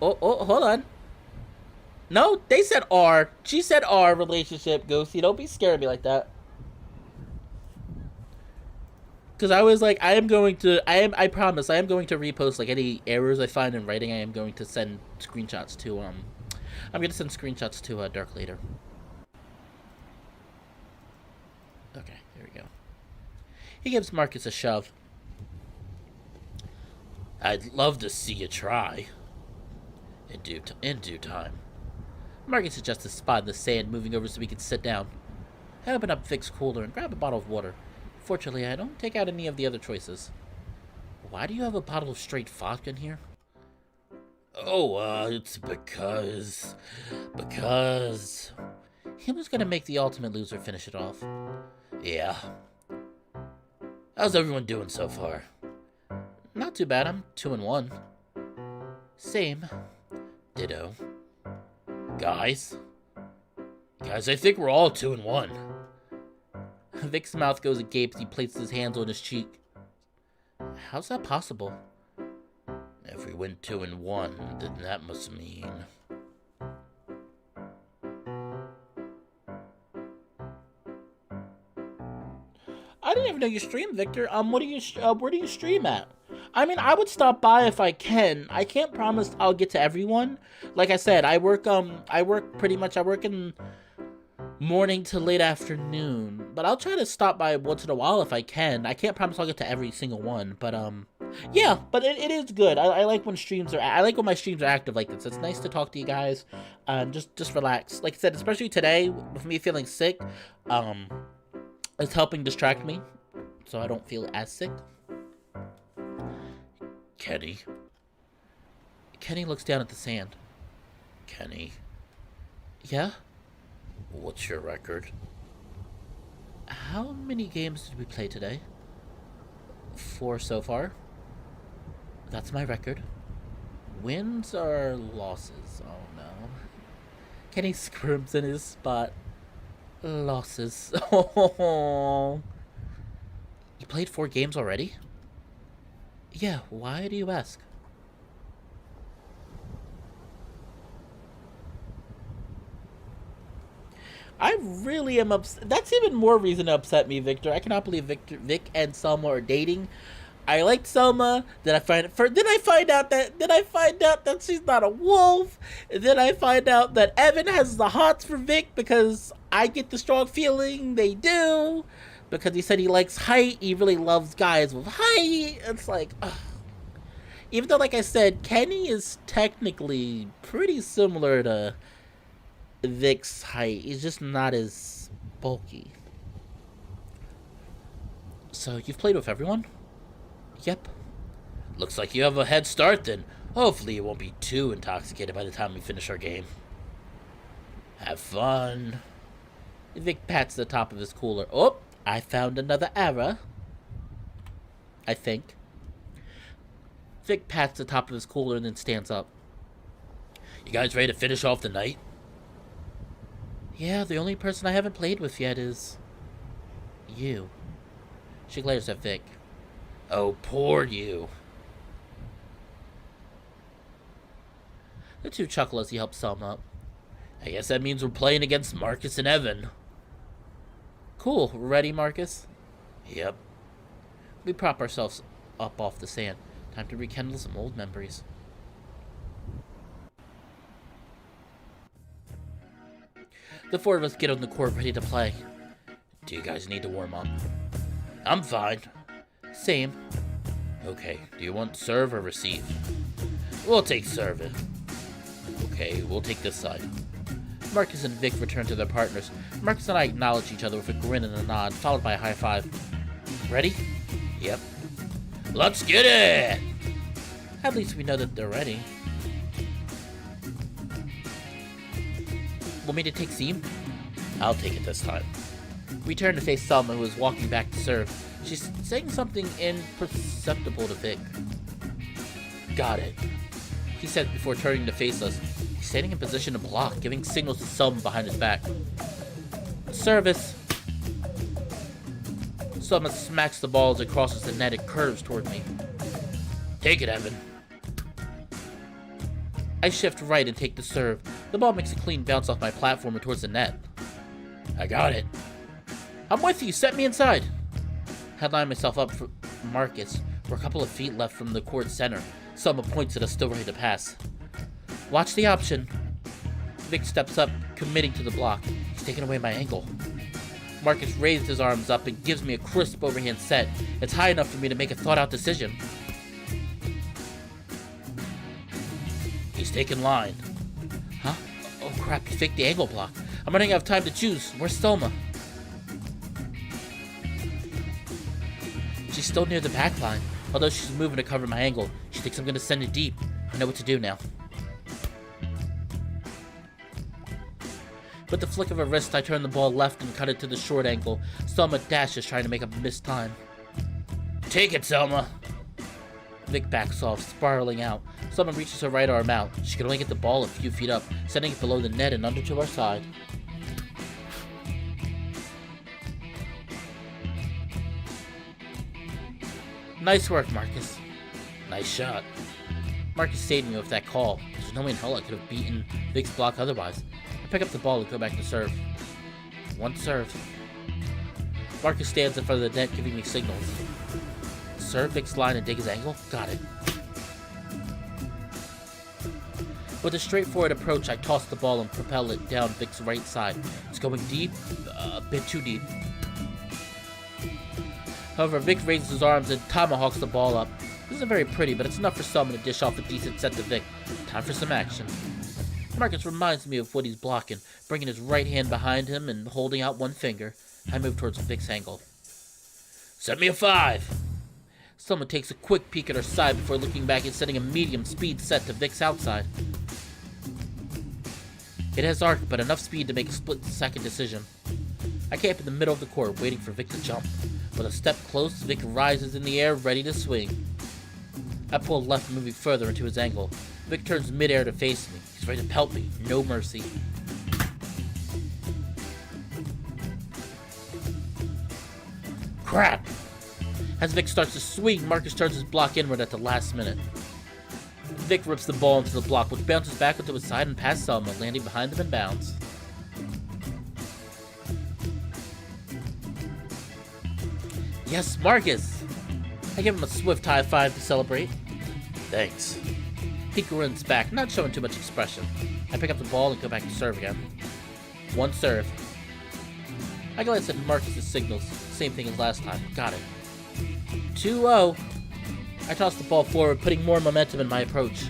[SPEAKER 1] Oh, hold on. No, they said R. She said R relationship, Ghosty. Don't be scaring me like that. Because I was like, I promise, I am going to repost, like, any errors I find in writing. I am going to send screenshots to, I'm going to send screenshots to, Dirk later. Okay, there we go. He gives Marcus a shove. I'd love to see you try. In due time. Marcus adjusts his spot in the sand, moving over so we can sit down. I open up Vic's cooler and grab a bottle of water. Fortunately, I don't take out any of the other choices. Why do you have a bottle of straight vodka in here? Oh, it's because... He was gonna make the ultimate loser finish it off. Yeah. How's everyone doing so far? Not too bad, I'm 2-1. Same. Ditto. Guys, I think we're all 2-1. Vic's mouth goes agape as he places his hands on his cheek. How's that possible? If we went 2-1, then that must mean... I didn't even know you streamed, Victor. Where do you stream at? I mean, I would stop by if I can. I can't promise I'll get to everyone. Like I said, I work in morning to late afternoon. But I'll try to stop by once in a while if I can. I can't promise I'll get to every single one. But, yeah, but it is good. I like when my streams are active like this. It's nice to talk to you guys. Just relax. Like I said, especially today, with me feeling sick, it's helping distract me. So I don't feel as sick. Kenny looks down at the sand. Kenny? Yeah? What's your record? How many games did we play today? 4 so far. That's my record. Wins or losses? Oh no. Kenny squirms in his spot. Losses. You played 4 games already? Yeah, why do you ask? I really am upset. That's even more reason to upset me, Victor. I cannot believe Vic and Selma are dating. I liked Selma. Then I find out that she's not a wolf. And then I find out that Evan has the hots for Vic because I get the strong feeling they do. Because he said he likes height. He really loves guys with height. It's like, ugh. Even though, like I said, Kenny is technically pretty similar to Vic's height. He's just not as bulky. So, you've played with everyone? Yep. Looks like you have a head start then. Hopefully you won't be too intoxicated by the time we finish our game. Have fun. Vic pats the top of his cooler. Oh, I found another error. I think. Vic pats the top of his cooler and then stands up. You guys ready to finish off the night? Yeah, the only person I haven't played with yet is you. She glares at Vic. Oh, poor you. The two chuckle as he helps Selma up. I guess that means we're playing against Marcus and Evan. Cool. Ready, Marcus? Yep. We prop ourselves up off the sand. Time to rekindle some old memories. The 4 of us get on the court ready to play. Do you guys need to warm up? I'm fine. Same. Okay, do you want serve or receive? We'll take serve it. Okay, we'll take this side. Marcus and Vic return to their partners. Marcus and I acknowledge each other with a grin and a nod, followed by a high five. Ready? Yep. Let's get it! At least we know that they're ready. Want me to take seam? I'll take it this time. We turn to face Selma, who is walking back to serve. She's saying something imperceptible to Vic. Got it. He said before turning to face us. He's standing in position to block, giving signals to Selma behind his back. Service. Selma smacks the ball as it crosses the net and curves toward me. Take it, Evan. I shift right and take the serve. The ball makes a clean bounce off my platform and towards the net. I got it. I'm with you. Set me inside. I line myself up for Marcus. We're a couple of feet left from the court center. Selma points at us, still ready to pass. Watch the option. Vic steps up, committing to the block. He's taking away my ankle. Marcus raised his arms up and gives me a crisp overhand set. It's high enough for me to make a thought-out decision. He's taking line. Huh? Oh crap, he faked the angle block. I'm running out of time to choose. Where's Selma? She's still near the back line. Although she's moving to cover my angle, she thinks I'm going to send it deep. I know what to do now. With the flick of a wrist, I turn the ball left and cut it to the short angle. Selma dashes, trying to make a missed time. Take it, Selma! Vic backs off, spiraling out. Selma reaches her right arm out. She can only get the ball a few feet up, sending it below the net and under to our side. Nice work, Marcus. Nice shot. Marcus saved me with that call. There's no way in hell I could have beaten Vic's block otherwise. I pick up the ball and go back to serve. One serve. Marcus stands in front of the net, giving me signals. Serve Vic's line and dig his angle? Got it. With a straightforward approach, I toss the ball and propel it down Vic's right side. It's going deep, a bit too deep. However, Vic raises his arms and tomahawks the ball up. This isn't very pretty, but it's enough for someone to dish off a decent set to Vic. Time for some action. Marcus reminds me of what he's blocking, bringing his right hand behind him and holding out one finger. I move towards Vic's angle. Set me a 5! Someone takes a quick peek at her side before looking back and setting a medium speed set to Vic's outside. It has arc, but enough speed to make a split-second decision. I camp in the middle of the court, waiting for Vic to jump. With a step close, Vic rises in the air, ready to swing. I pull left, moving further into his angle. Vic turns midair to face me. He's ready to pelt me. No mercy. Crap! As Vic starts to swing, Marcus turns his block inward at the last minute. Vic rips the ball into the block, which bounces back onto his side and past Selma, landing behind him in bounds. Yes, Marcus! I give him a swift high five to celebrate. Thanks. He grins back, not showing too much expression. I pick up the ball and go back to serve again. One serve. I glance at Marcus' signals. Same thing as last time. Got it. 2-0. I toss the ball forward, putting more momentum in my approach.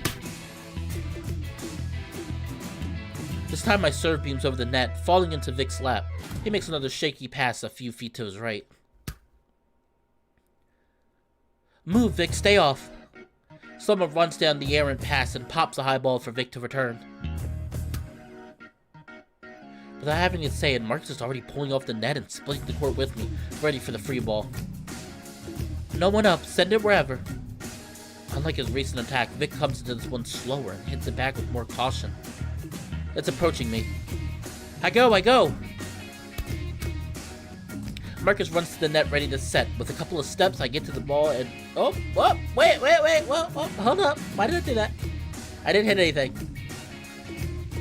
[SPEAKER 1] This time my serve beams over the net, falling into Vic's lap. He makes another shaky pass a few feet to his right. Move, Vic, stay off. Someone runs down the errant pass and pops a high ball for Vic to return. Without having to say it, Marcus is already pulling off the net and splitting the court with me, ready for the free ball. No one up, send it wherever. Unlike his recent attack, Vic comes into this one slower and hits it back with more caution. It's approaching me. I go! Marcus runs to the net ready to set. With a couple of steps, I get to the ball and... wait, hold up. Why did I do that? I didn't hit anything.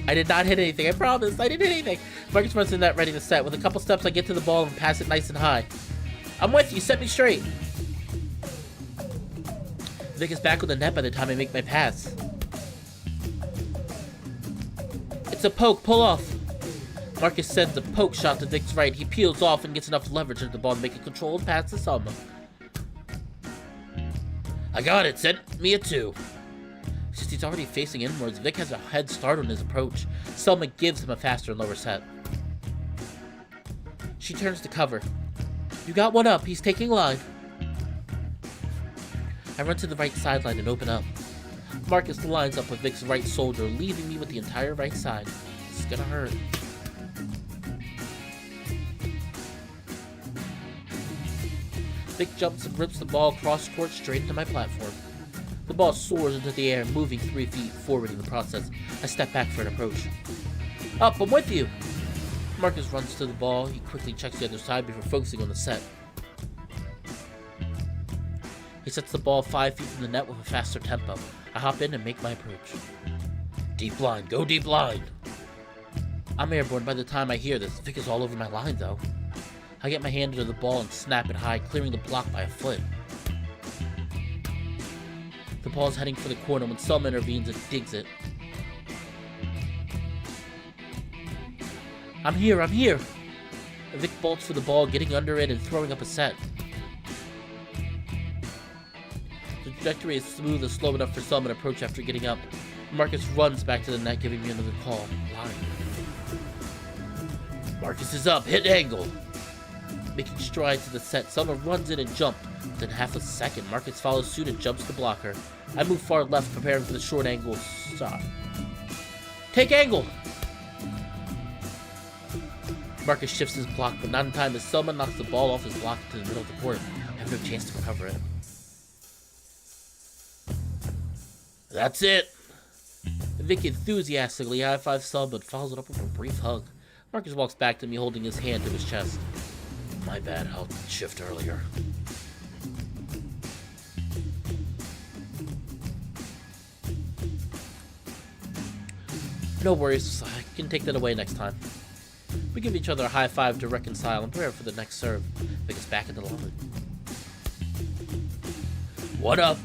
[SPEAKER 1] I did not hit anything, I promise. I didn't hit anything. Marcus runs to the net ready to set. With a couple steps, I get to the ball and pass it nice and high. I'm with you, set me straight. Vic is back on the net by the time I make my pass. It's a poke, pull off. Marcus sends a poke shot to Vic's right. He peels off and gets enough leverage into the ball to make a controlled pass to Selma. I got it, send me a 2. Since he's already facing inwards, Vic has a head start on his approach. Selma gives him a faster and lower set. She turns to cover. You got one up, he's taking line. I run to the right sideline and open up. Marcus lines up with Vic's right shoulder, leaving me with the entire right side. It's gonna hurt. Vic jumps and rips the ball across court straight into my platform. The ball soars into the air, moving 3 feet forward in the process. I step back for an approach. Up, I'm with you! Marcus runs to the ball. He quickly checks the other side before focusing on the set. He sets the ball 5 feet from the net with a faster tempo. I hop in and make my approach. Deep line, go deep line! I'm airborne by the time I hear this. Vic is all over my line, though. I get my hand into the ball and snap it high, clearing the block by a foot. The ball is heading for the corner when Selma intervenes and digs it. I'm here! Vic bolts for the ball, getting under it and throwing up a set. The trajectory is smooth and slow enough for Selma to approach after getting up. Marcus runs back to the net, giving me another call. Line. Marcus is up, hit angle! Making strides to the set, Selma runs in and jumps. Within half a second, Marcus follows suit and jumps to block her. I move far left, preparing for the short angle shot. Take angle! Marcus shifts his block, but not in time as Selma knocks the ball off his block into the middle of the court. I have no chance to recover it. That's it! Vic enthusiastically high-fives Selma and follows it up with a brief hug. Marcus walks back to me, holding his hand to his chest. My bad, I'll shift earlier. No worries, I can take that away next time. We give each other a high five to reconcile and prepare for the next serve. Vic is back in the line. What up?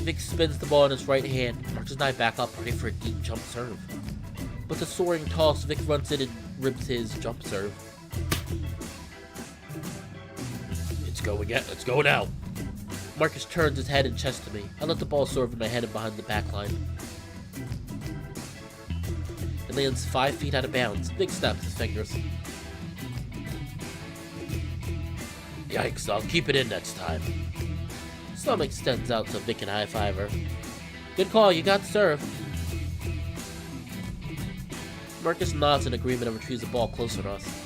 [SPEAKER 1] Vic spins the ball in his right hand. Marcus and I back up, ready for a deep jump serve. With a soaring toss, Vic runs in and rips his jump serve. It's going out. Marcus turns his head and chest to me. I let the ball soar over my head and behind the back line. It lands 5 feet out of bounds. Vic snaps his fingers. Yikes, I'll keep it in next time. Selma extends out so Vic can high-five her. Good call, you got the serve. Marcus nods in agreement and retrieves the ball closer to us.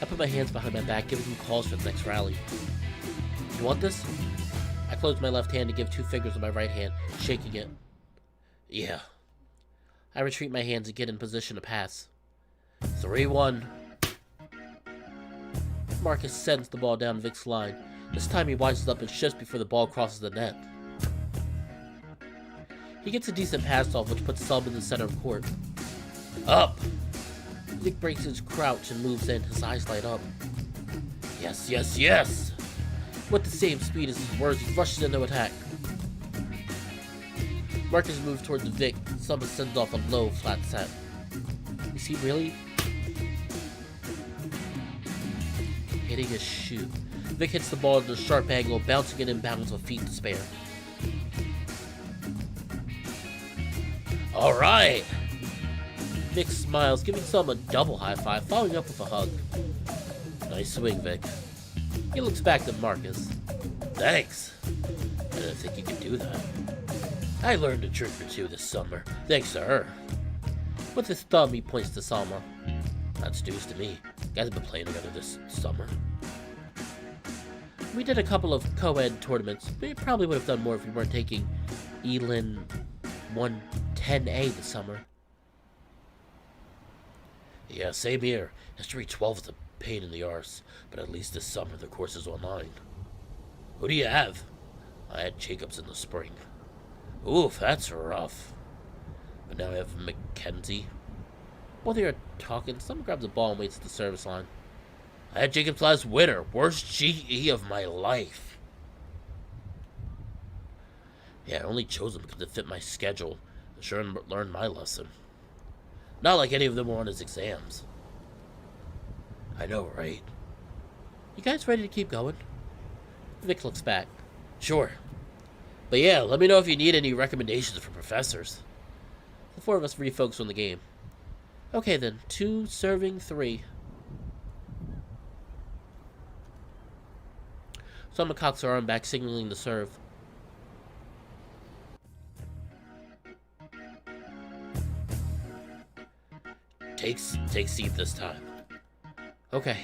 [SPEAKER 1] I put my hands behind my back, giving him calls for the next rally. You want this? I close my left hand to give 2 fingers with my right hand, shaking it. Yeah. I retreat my hands and get in position to pass. 3-1. Marcus sends the ball down Vic's line. This time he wises up and shifts before the ball crosses the net. He gets a decent pass off, which puts Selma in the center of court. Up! Vic breaks his crouch and moves in, his eyes light up. Yes, yes, yes! With the same speed as his words, he rushes into attack. Marcus moves towards Vic. Selma sends off a low, flat set. Is he really hitting his shoe? Vic hits the ball at a sharp angle, bouncing it inbounds with feet to spare. Alright! Vic smiles, giving Selma a double high five, following up with a hug. Nice swing, Vic. He looks back at Marcus. Thanks. I didn't think you could do that. I learned a trick or two this summer, thanks to her. With his thumb, he points to Selma. That's news to me. Guys have been playing together this summer. We did a couple of co-ed tournaments. We probably would have done more if we weren't taking Elin 110A this summer. Yeah, same here. History 12 is a pain in the arse, but at least this summer the course is online. Who do you have? I had Jacobs in the spring. Oof, that's rough. But now I have Mackenzie. While they are talking, someone grabs the ball and waits at the service line. I had Jacobs last winter. Worst GE of my life. Yeah, I only chose him because it fit my schedule. I sure learned my lesson. Not like any of them were on his exams. I know, right? You guys ready to keep going? Vic looks back. Sure. But yeah, let me know if you need any recommendations for professors. The four of us refocus on the game. Okay then, 2 serving 3. Selma cocks her arm back, signaling the serve. Take seat this time. Okay.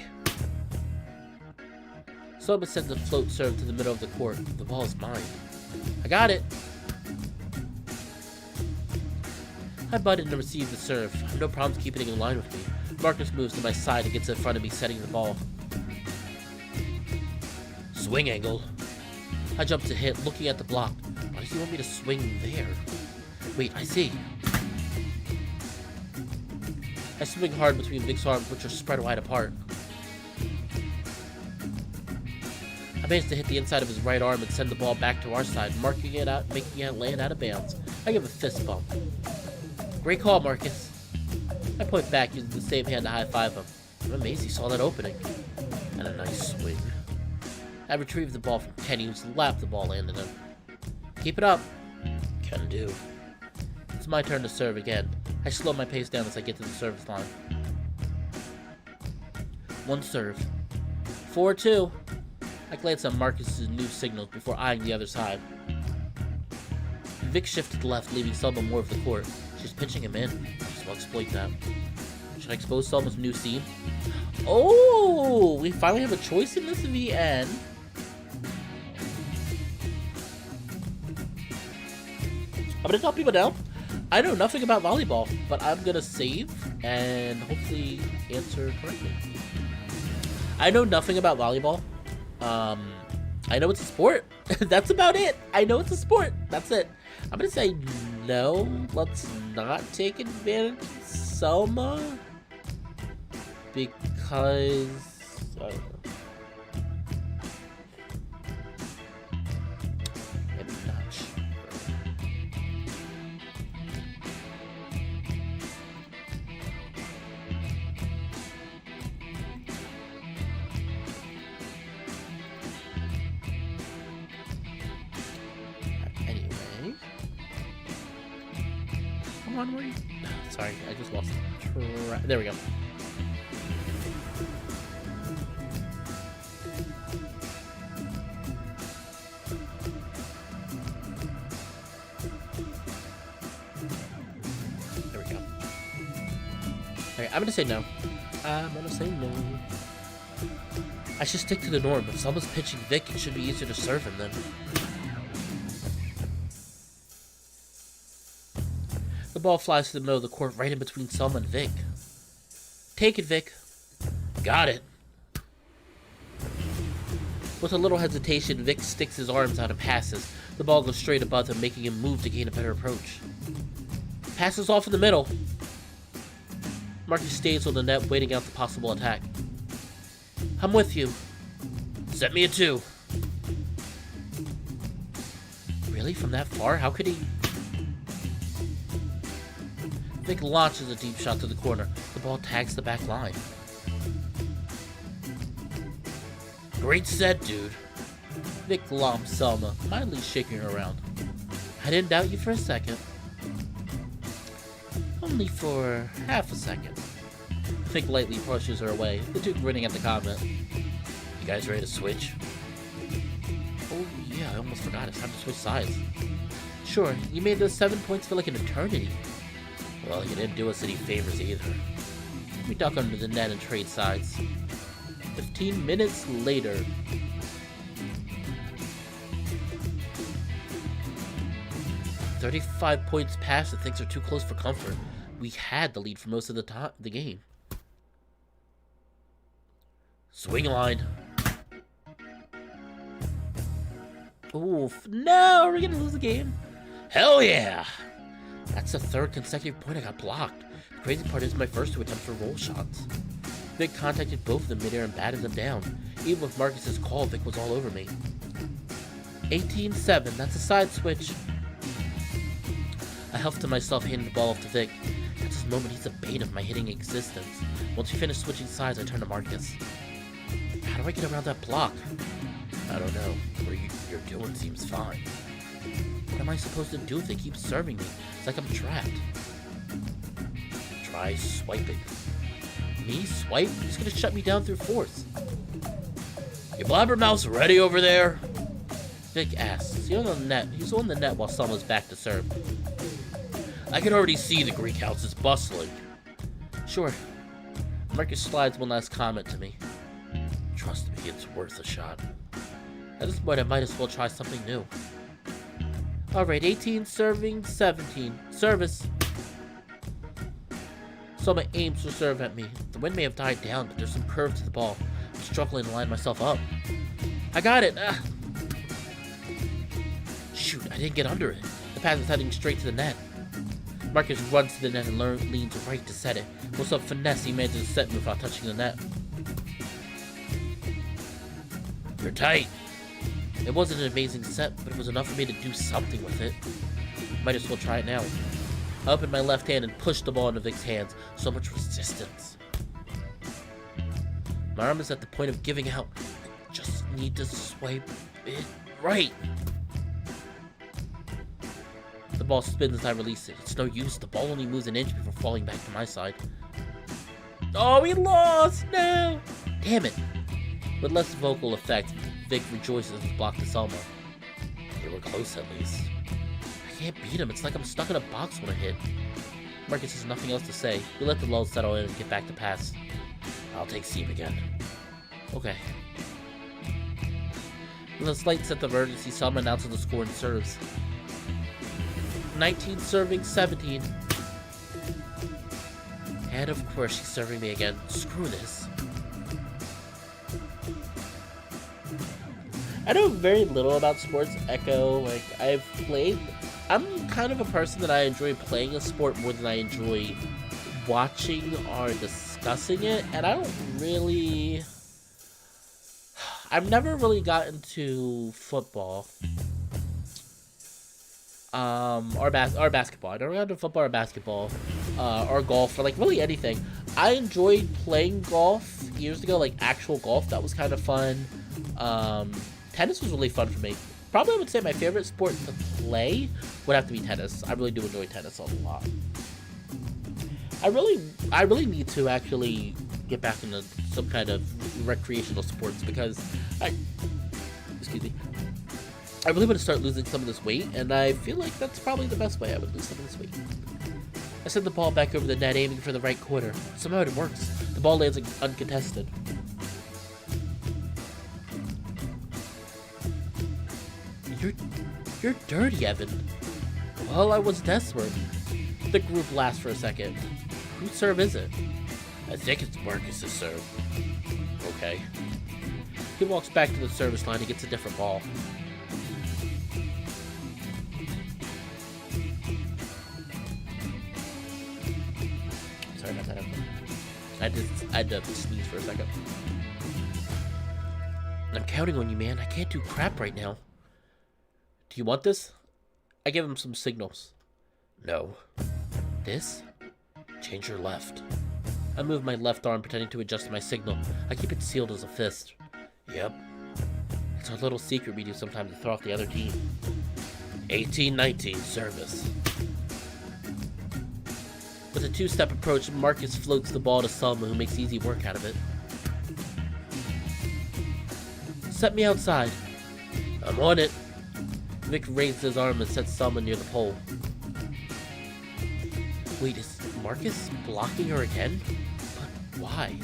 [SPEAKER 1] Selma sends a float serve to the middle of the court. The ball is mine. I got it. I butted to receive the serve. I have no problems keeping it in line with me. Marcus moves to my side and gets in front of me, setting the ball. Swing angle. I jump to hit, looking at the block. Why does he want me to swing there? Wait, I see. I swing hard between Vic's arms, which are spread wide apart. I manage to hit the inside of his right arm and send the ball back to our side, making it land out of bounds. I give a fist bump. Great call, Marcus. I point back using the same hand to high-five him. I'm amazed he saw that opening. And a nice swing. I retrieve the ball from Kenny, who slapped the ball landed him. Keep it up. Can do. It's my turn to serve again. I slow my pace down as I get to the service line. 1 serve. 4-2. I glance at Marcus's new signals before eyeing the other side. Vic shifted left, leaving Selma more of the court. She's pitching him in. I just want to exploit that. Should I expose Selma's new seam? Oh! We finally have a choice in this VN. I'm gonna tell people now. I know nothing about volleyball, but I'm gonna save and hopefully answer correctly. I know nothing about volleyball. I know it's a sport. That's about it. I know it's a sport. That's it. I'm gonna say no. Let's not take advantage of Selma because I don't know. I'm not sure. Come on, where are you? Sorry, I just lost track. There we go. There we go. Okay, I'm gonna say no. I'm gonna say no. I should stick to the norm. If someone's pitching Vic, it should be easier to serve him then. The ball flies to the middle of the court, right in between Selma and Vic. Take it, Vic. Got it. With a little hesitation, Vic sticks his arms out and passes. The ball goes straight above him, making him move to gain a better approach. Passes off in the middle. Marcus stays on the net, waiting out the possible attack. I'm with you. Set me a 2. Really? From that far? How could he? Vic launches a deep shot to the corner. The ball tags the back line. Great set, dude. Vic glomps Selma, mildly shaking her around. I didn't doubt you for a second. Only for half a second. Vic lightly pushes her away, the two grinning at the comment. You guys ready to switch? Oh yeah, I almost forgot. It's time to switch sides. Sure, you made those 7 points feel like an eternity. Well, you didn't do us any favors either. We duck under the net and trade sides. 15 minutes later. "35 points past and things are too close for comfort. We had the lead for most of the game. Swing line. Oof. No, we're gonna lose the game. Hell yeah! That's the 3rd consecutive point I got blocked. The crazy part is my first 2 attempts were roll shots. Vic contacted both of them midair and batted them down. Even with Marcus's call, Vic was all over me. 18-7, that's a side switch. I huffed to myself, handing the ball off to Vic. At this moment, he's the bane of my hitting existence. Once we finished switching sides, I turned to Marcus. How do I get around that block? I don't know. What you're doing seems fine. What am I supposed to do if they keep serving me? It's like I'm trapped. Try swiping. Me? Swipe? He's gonna shut me down through force. Your blabbermouth's ready over there? Vic asks. He's on the net while Selma's back to serve. I can already see the Greek house is bustling. Sure. Marcus slides one last comment to me. Trust me, it's worth a shot. At this point, I might as well try something new. Alright, 18 serving, 17. Service. Selma aims to serve at me. The wind may have died down, but there's some curve to the ball. I'm struggling to line myself up. I got it! Ah. Shoot, I didn't get under it. The pass is heading straight to the net. Marcus runs to the net and leans right to set it. With some finesse, he manages to set me without touching the net. You're tight. It wasn't an amazing set, but it was enough for me to do something with it. Might as well try it now. I opened my left hand and pushed the ball into Vic's hands. So much resistance. My arm is at the point of giving out. I just need to swipe it right. The ball spins as I release it. It's no use. The ball only moves an inch before falling back to my side. Oh, we lost! No! Damn it. With less vocal effect, Vic rejoices as he blocked the Selma. They were close at least. I can't beat him. It's like I'm stuck in a box when I hit. Marcus has nothing else to say. We let the lull settle in and get back to pass. I'll take Seam again. Okay. With a slight sense of urgency, Selma announces the score and serves. 19 serving, 17. And of course she's serving me again. Screw this. I know very little about Sports Echo. Like, I'm kind of a person that I enjoy playing a sport more than I enjoy watching or discussing it. And I don't really... I've never really gotten to football. Or basketball. I never got into football or basketball. Or golf, or like really anything. I enjoyed playing golf years ago, like actual golf. That was kind of fun. Tennis was really fun for me. Probably I would say my favorite sport to play would have to be tennis. I really do enjoy tennis a lot. I really need to actually get back into some kind of recreational sports because I really want to start losing some of this weight, and I feel like that's probably the best way I would lose some of this weight. I send the ball back over the net, aiming for the right corner. Somehow it works. The ball lands uncontested. You're dirty, Evan. Well, I was desperate. The group laughs for a second. Whose serve is it? I think it's Marcus's serve. Okay. He walks back to the service line and gets a different ball. Sorry about that. I had to sneeze for a second. I'm counting on you, man. I can't do crap right now. Do you want this? I give him some signals. No. This? Change your left. I move my left arm, pretending to adjust my signal. I keep it sealed as a fist. Yep. It's our little secret we do sometimes to throw off the other team. 18-19, service. With a two-step approach, Marcus floats the ball to Selma, who makes easy work out of it. Set me outside. I'm on it. Vic raises his arm and sets Selma near the pole. Wait, is Marcus blocking her again? But why?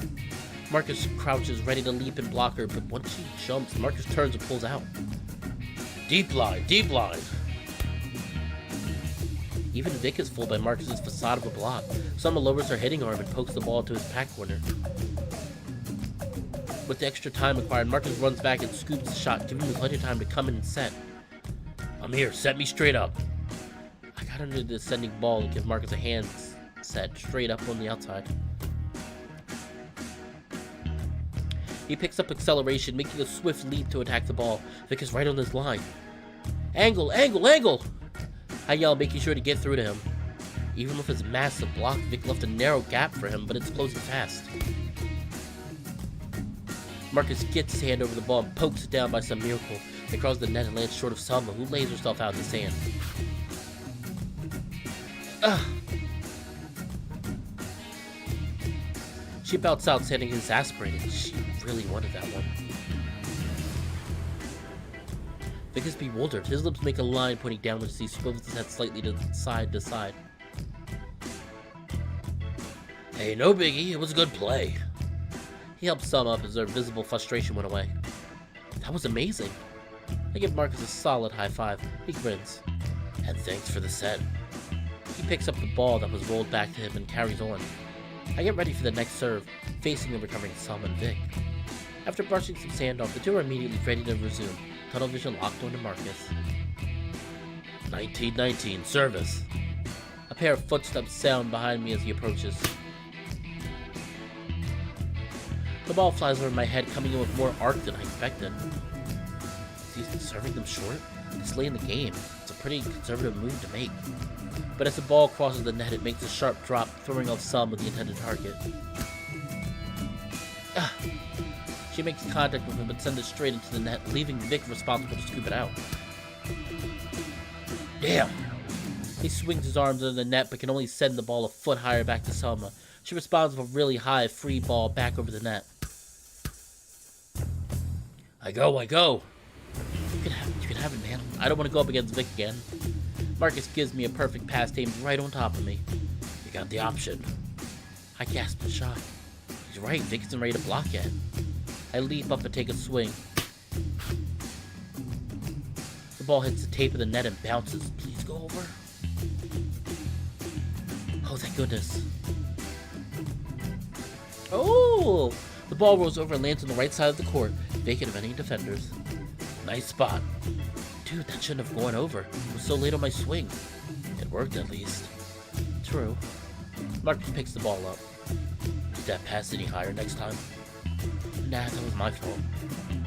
[SPEAKER 1] Marcus crouches, ready to leap and block her, but once she jumps, Marcus turns and pulls out. Deep line, deep line! Even Vic is fooled by Marcus's facade of a block. Selma lowers her hitting arm and pokes the ball to his pack corner. With the extra time acquired, Marcus runs back and scoops the shot, giving him plenty of time to come in and set. I'm here, set me straight up. I got under the descending ball and give Marcus a hand set straight up on the outside. He picks up acceleration, making a swift leap to attack the ball. Vic is right on his line. Angle, angle, angle! I yell, making sure to get through to him. Even with his massive block, Vic left a narrow gap for him, but it's closing fast. Marcus gets his hand over the ball and pokes it down by some miracle. It crosses the net and lands short of Selma, who lays herself out in the sand. Ugh! She bouts out, sounding exasperated. She really wanted that one. Vic is bewildered. His lips make a line pointing downwards as he swivels his head slightly to side. Hey, no biggie. It was a good play. He helps Selma up as her visible frustration went away. That was amazing. I give Marcus a solid high five. He grins. And thanks for the set. He picks up the ball that was rolled back to him and carries on. I get ready for the next serve, facing and recovering Selma and Vic. After brushing some sand off, the two are immediately ready to resume, tunnel vision locked onto Marcus. 19-19, service. A pair of footsteps sound behind me as he approaches. The ball flies over my head, coming in with more arc than I expected. Is he serving them short? It's late in the game. It's a pretty conservative move to make. But as the ball crosses the net, it makes a sharp drop, throwing off Selma, the intended target. She makes contact with him but sends it straight into the net, leaving Vic responsible to scoop it out. Damn! He swings his arms under the net but can only send the ball a foot higher back to Selma. She responds with a really high free ball back over the net. I go! You can have it, man. I don't want to go up against Vic again. Marcus gives me a perfect pass aimed right on top of me. You got the option. I gasp a shot. He's right, Vic isn't ready to block yet. I leap up and take a swing. The ball hits the tape of the net and bounces. Please go over. Oh, thank goodness. Oh! The ball rolls over and lands on the right side of the court, vacant of any defenders. Nice spot. Dude, that shouldn't have gone over. It was so late on my swing. It worked at least. True. Marcus picks the ball up. Did that pass any higher next time? Nah, that was my fault.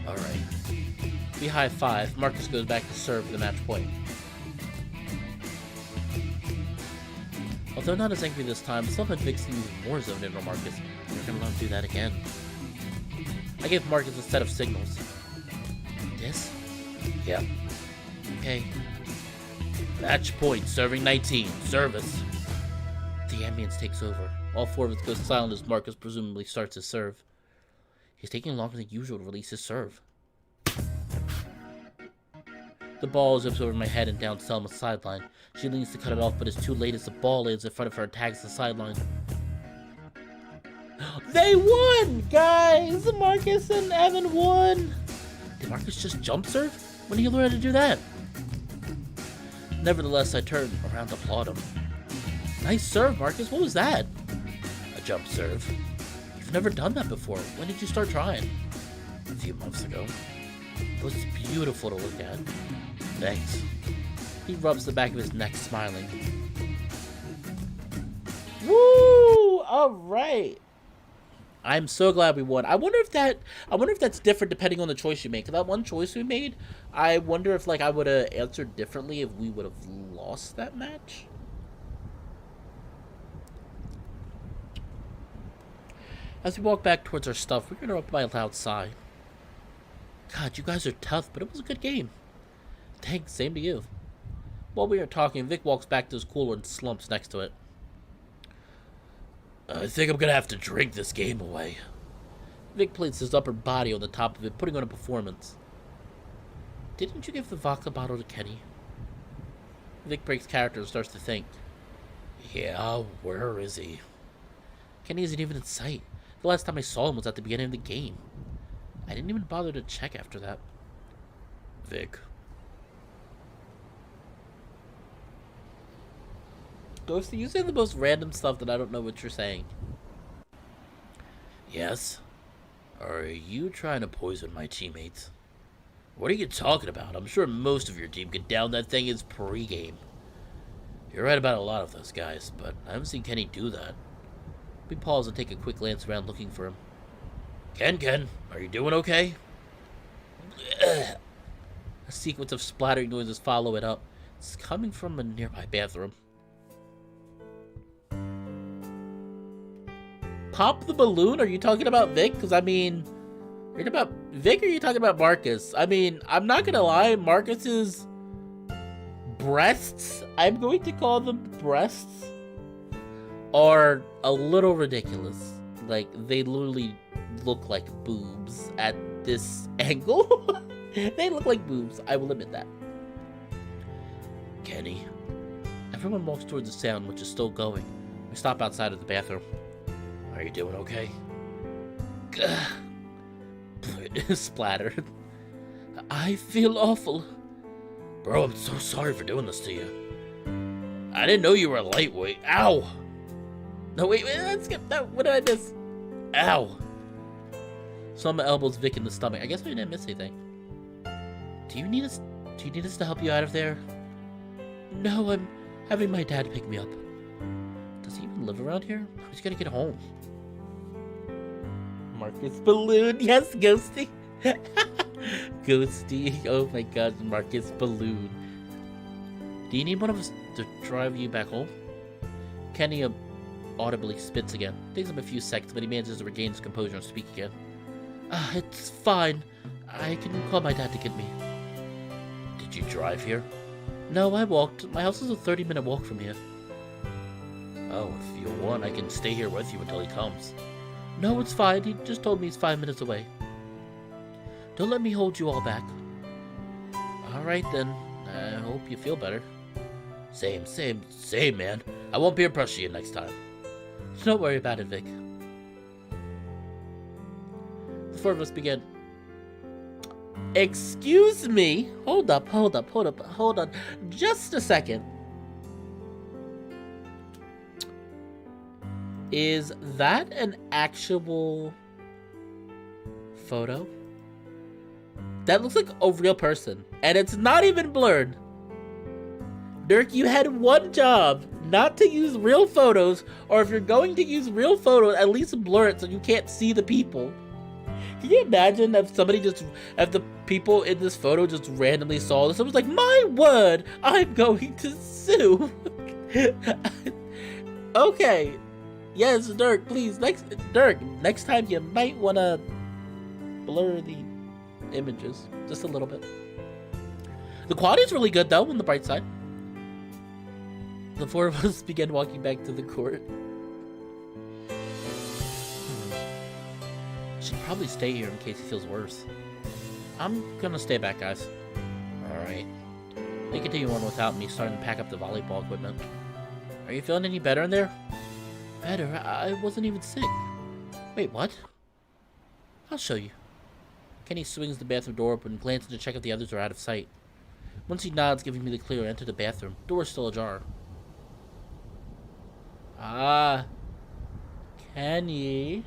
[SPEAKER 1] Alright. We high five. Marcus goes back to serve for the match point. Although not as angry this time, Selma and Vic seem even more zoned in on Marcus. They're gonna let him do that again. I give Marcus a set of signals. This? Yep. Okay. Match point, serving 19. Service. The ambience takes over. All four of us go silent as Marcus presumably starts his serve. He's taking longer than usual to release his serve. The ball zips over my head and down Selma's sideline. She leans to cut it off, but it's too late as the ball lands in front of her and tags the sideline. They won, guys! Marcus and Evan won! Did Marcus just jump serve? When did he learn how to do that? Nevertheless, I turn around to applaud him. Nice serve, Marcus. What was that? A jump serve. You've never done that before. When did you start trying? a few months ago. It was beautiful to look at. Thanks. He rubs the back of his neck, smiling. Woo! All right. I'm so glad we won. I wonder if that's different depending on the choice you make. That one choice we made, I wonder if like I would have answered differently if we would have lost that match. As we walk back towards our stuff, we're interrupted by a loud sigh. God, you guys are tough, but it was a good game. Thanks, same to you. While we are talking, Vic walks back to his cooler and slumps next to it. I think I'm gonna have to drink this game away. Vic places his upper body on the top of it, putting on a performance. Didn't you give the vodka bottle to Kenny? Vic breaks character and starts to think. Yeah, where is he? Kenny isn't even in sight. The last time I saw him was at the beginning of the game. I didn't even bother to check after that. Vic. Ghosty, you say the most random stuff that I don't know what you're saying. Yes? Are you trying to poison my teammates? What are you talking about? I'm sure most of your team could down that thing as pre-game. You're right about a lot of those guys, but I haven't seen Kenny do that. We pause and take a quick glance around looking for him. Ken, are you doing okay? A sequence of splattering noises follow it up. It's coming from a nearby bathroom. Pop the balloon? Are you talking about Vic? Because, I mean, are you talking about Vic or are you talking about Marcus? I mean, I'm not going to lie. Marcus's breasts, I'm going to call them breasts, are a little ridiculous. Like, they literally look like boobs at this angle. They look like boobs. I will admit that. Kenny. Everyone walks towards the sound, which is still going. We stop outside of the bathroom. Are you doing okay? Splatter. I feel awful. Bro, I'm so sorry for doing this to you. I didn't know you were a lightweight. Ow! No, wait, let's skip that. What did I miss? Ow! Some elbows Vic in the stomach. I guess we didn't miss anything. Do you need us to help you out of there? No, I'm having my dad pick me up. Does he even live around here? He's gonna get home. Marcus Balloon. Yes, Ghosty. Ghosty. Oh my god, Marcus Balloon. Do you need one of us to drive you back home? Kenny audibly spits again. Takes him a few seconds, but he manages to regain his composure and speak again. It's fine. I can call my dad to get me. Did you drive here? No, I walked. My house is a 30-minute walk from here. Oh, if you want, I can stay here with you until he comes. No, it's fine. He just told me he's 5 minutes away. Don't let me hold you all back. Alright then. I hope you feel better. Same, man. I won't peer pressure you next time. Don't worry about it, Vic. The four of us begin. Excuse me. Hold on. Just a second. Is that an actual photo? That looks like a real person. And it's not even blurred. Dirk, you had one job. Not to use real photos. Or if you're going to use real photos, at least blur it so you can't see the people. Can you imagine if if the people in this photo just randomly saw this? It was like, my word, I'm going to sue. Okay. Yes, Dirk, please. Next time you might want to blur the images just a little bit. The quality is really good, though, on the bright side. The four of us began walking back to the court. Should probably stay here in case he feels worse. I'm gonna stay back, guys. Alright. They continue on without me, starting to pack up the volleyball equipment. Are you feeling any better in there? Better? I wasn't even sick. Wait, what? I'll show you. Kenny swings the bathroom door open and glances to check if the others are out of sight. Once he nods, giving me the clear, I enter the bathroom. Door is still ajar. Kenny.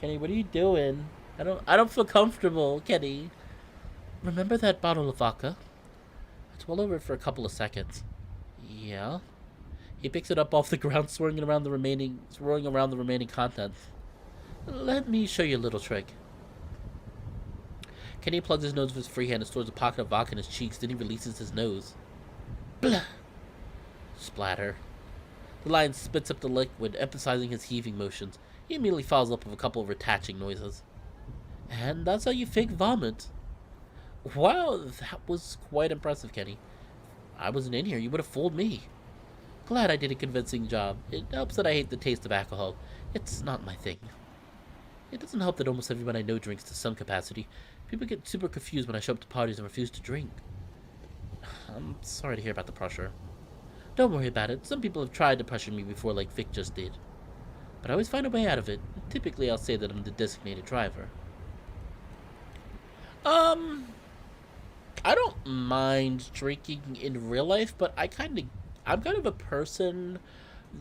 [SPEAKER 1] Kenny, what are you doing? I don't feel comfortable, Kenny. Remember that bottle of vodka? I swirl over it for a couple of seconds. Yeah. He picks it up off the ground, swirling around the remaining contents. Let me show you a little trick. Kenny plugs his nose with his free hand and stores a pocket of vodka in his cheeks, then he releases his nose. Blah! Splatter. The lion spits up the liquid, emphasizing his heaving motions. He immediately follows up with a couple of retaching noises. And that's how you fake vomit. Wow, that was quite impressive, Kenny. If I wasn't in here, you would have fooled me. Glad I did a convincing job. It helps that I hate the taste of alcohol. It's not my thing. It doesn't help that almost everyone I know drinks to some capacity. People get super confused when I show up to parties and refuse to drink. I'm sorry to hear about the pressure. Don't worry about it. Some people have tried to pressure me before, like Vic just did. But I always find a way out of it. Typically, I'll say that I'm the designated driver. I don't mind drinking in real life, but I'm kind of a person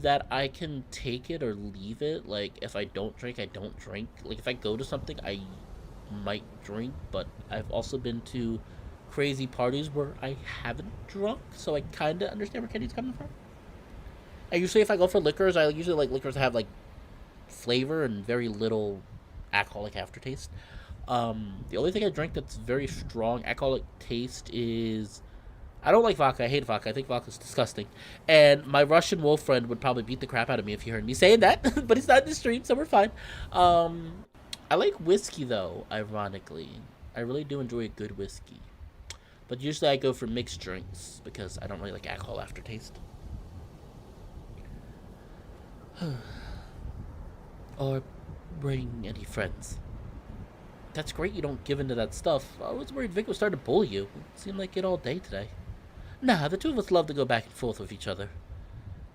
[SPEAKER 1] that I can take it or leave it. Like, if I don't drink, I don't drink. Like, if I go to something, I might drink, but I've also been to crazy parties where I haven't drunk, so I kind of understand where Kenny's coming from. And usually if I go for liquors, I usually like liquors that have, like, flavor and very little alcoholic aftertaste. The only thing I drink that's very strong alcoholic taste is... I don't like vodka. I hate vodka. I think vodka's disgusting. And my Russian wolf friend would probably beat the crap out of me if he heard me saying that, but he's not in the stream, so we're fine. I like whiskey, though, ironically. I really do enjoy a good whiskey. But usually I go for mixed drinks, because I don't really like alcohol aftertaste. Or bring any friends. That's great you don't give into that stuff. I was worried Vic was starting to bully you. It seemed like it all day today. Nah, the two of us love to go back and forth with each other.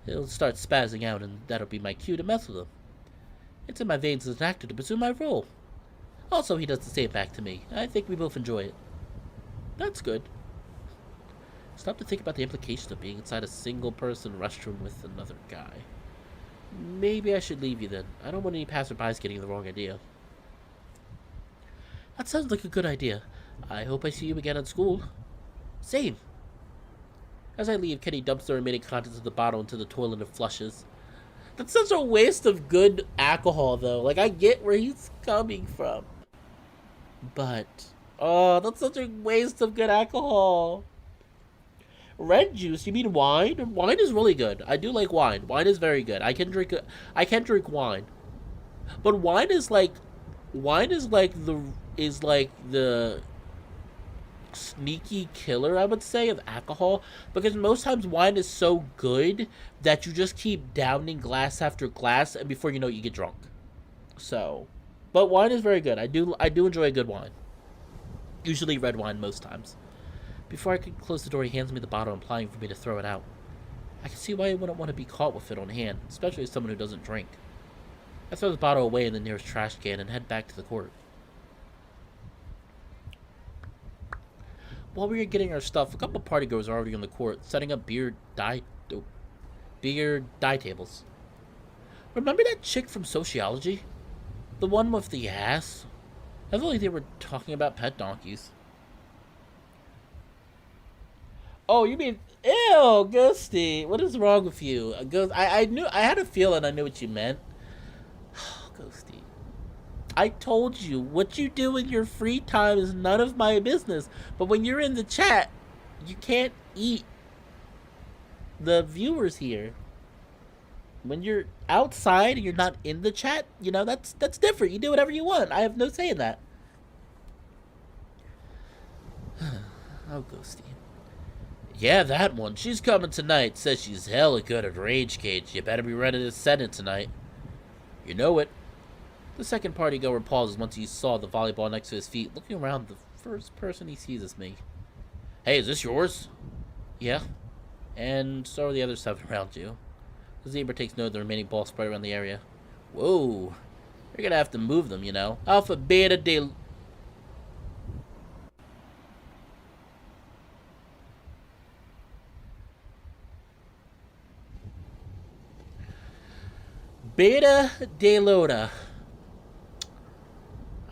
[SPEAKER 1] He'll start spazzing out, and that'll be my cue to mess with him. It's in my veins as an actor to pursue my role. Also, he does the same back to me. I think we both enjoy it. That's good. Stop to think about the implications of being inside a single-person restroom with another guy. Maybe I should leave you then. I don't want any passerbys getting the wrong idea. That sounds like a good idea. I hope I see you again at school. Same. As I leave, Kenny dumps the remaining contents of the bottle into the toilet and flushes. That's such a waste of good alcohol, though. Like, I get where he's coming from. But, oh, that's such a waste of good alcohol. Red juice? You mean wine? Wine is really good. I do like wine. Wine is very good. I can drink wine. But wine is like the sneaky killer, I would say, of alcohol, because most times wine is so good that you just keep downing glass after glass, and before you know it, you get drunk. So, but wine is very good. I do enjoy a good wine. Usually red wine most times. Before I could close the door, he hands me the bottle, implying for me to throw it out. I can see why he wouldn't want to be caught with it on hand, especially as someone who doesn't drink. I throw the bottle away in the nearest trash can and head back to the court. While we were getting our stuff, a couple of partygoers are already on the court, setting up beer die tables. Remember that chick from sociology? The one with the ass? I felt like they were talking about pet donkeys. Oh, you mean... Ew, Ghosty. What is wrong with you? I had a feeling I knew what you meant. Ghosty. I told you, what you do in your free time is none of my business. But when you're in the chat, you can't eat the viewers here. When you're outside and you're not in the chat, you know, that's different. You do whatever you want. I have no say in that. Oh, Ghosty. Yeah, that one. She's coming tonight. Says she's hella good at Rage Cage. You better be ready to send it tonight. You know it. The second party goer pauses once he saw the volleyball next to his feet. Looking around, the first person he sees is me. Hey, is this yours? Yeah. And so are the other 7 around you. The zebra takes note of the remaining balls spread around the area. Whoa. You're gonna have to move them, you know. Alpha, beta, delta. Beta Delota.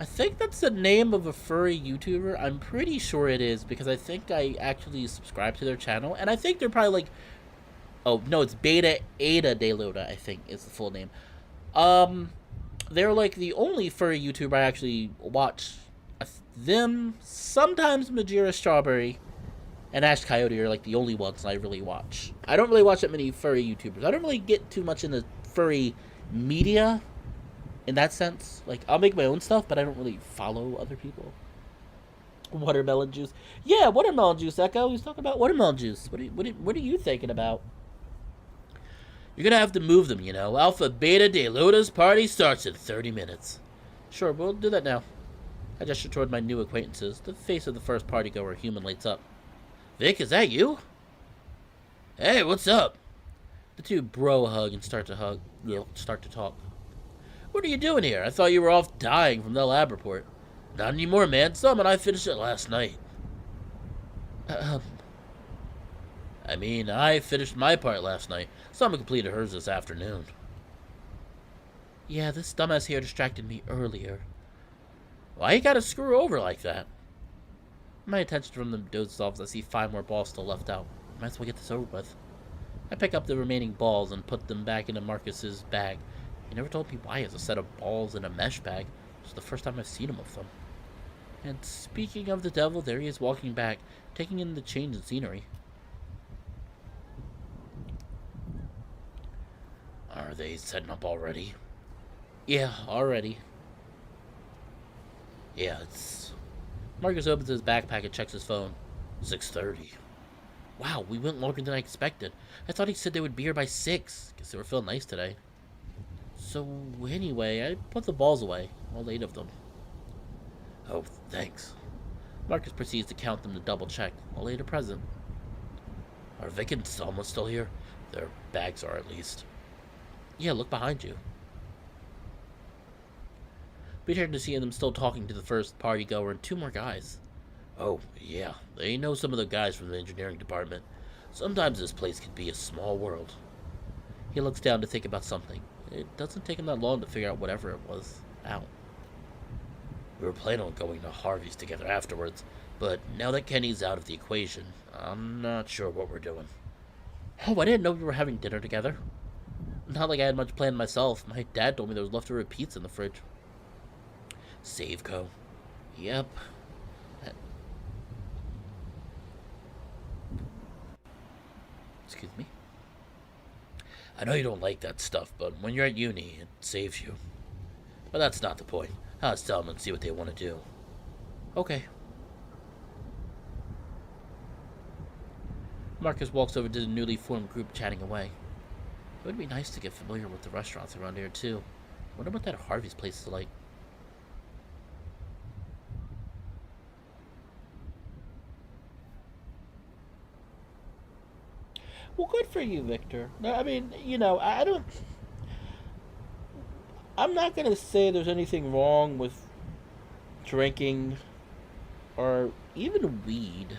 [SPEAKER 1] I think that's the name of a furry YouTuber. I'm pretty sure it is because I think I actually subscribe to their channel, and I think they're probably like, oh no, it's Beta Ada De Loda, I think is the full name. They're like the only furry YouTuber I actually watch. Them, sometimes Majira Strawberry, and Ash Coyote are like the only ones I really watch. I don't really watch that many furry YouTubers. I don't really get too much into furry media in that sense. Like, I'll make my own stuff, but I don't really follow other people. Watermelon juice. Yeah, watermelon juice, Echo. He's talking about watermelon juice. What are you thinking about? You're gonna have to move them, you know. Alpha Beta De Loda's party starts in 30 minutes. Sure, we'll do that now. I gesture toward my new acquaintances. The face of the first partygoer human lights up. Vic, is that you? Hey, what's up? The two bro hug and start to talk. What are you doing here? I thought you were off dying from the lab report. Not anymore, man. Some and I finished it last night. I mean, I finished my part last night. Someone completed hers this afternoon. Yeah, this dumbass here distracted me earlier. Why you gotta screw over like that? My attention from them dozes off as I see 5 more balls still left out. Might as well get this over with. I pick up the remaining balls and put them back into Marcus's bag. He never told me why he has a set of balls in a mesh bag. It's the first time I've seen him with them. And speaking of the devil, there he is walking back, taking in the change in scenery. Are they setting up already? Yeah, already. Yeah, it's... Marcus opens his backpack and checks his phone. 6:30. Wow, we went longer than I expected. I thought he said they would be here by 6. Guess they were feeling nice today. So, anyway, I put the balls away. All 8 of them. Oh, thanks. Marcus proceeds to count them to double check. All 8 are present. Are Vic and Selma still here? Their bags are, at least. Yeah, look behind you. We turned to see them still talking to the first party goer and 2 more guys. Oh, yeah, they know some of the guys from the engineering department. Sometimes this place can be a small world. He looks down to think about something. It doesn't take him that long to figure out whatever it was out. We were planning on going to Harvey's together afterwards, but now that Kenny's out of the equation, I'm not sure what we're doing. Oh, I didn't know we were having dinner together. Not like I had much planned myself. My dad told me there was leftover pizza in the fridge. Saveco. Yep. Excuse me. I know you don't like that stuff, but when you're at uni, it saves you. But that's not the point. I'll just tell them and see what they want to do. Okay. Marcus walks over to the newly formed group chatting away. It would be nice to get familiar with the restaurants around here, too. I wonder what that Harvey's place is like. Well, good for you, Victor. No, I mean, you know, I'm not going to say there's anything wrong with drinking or even weed,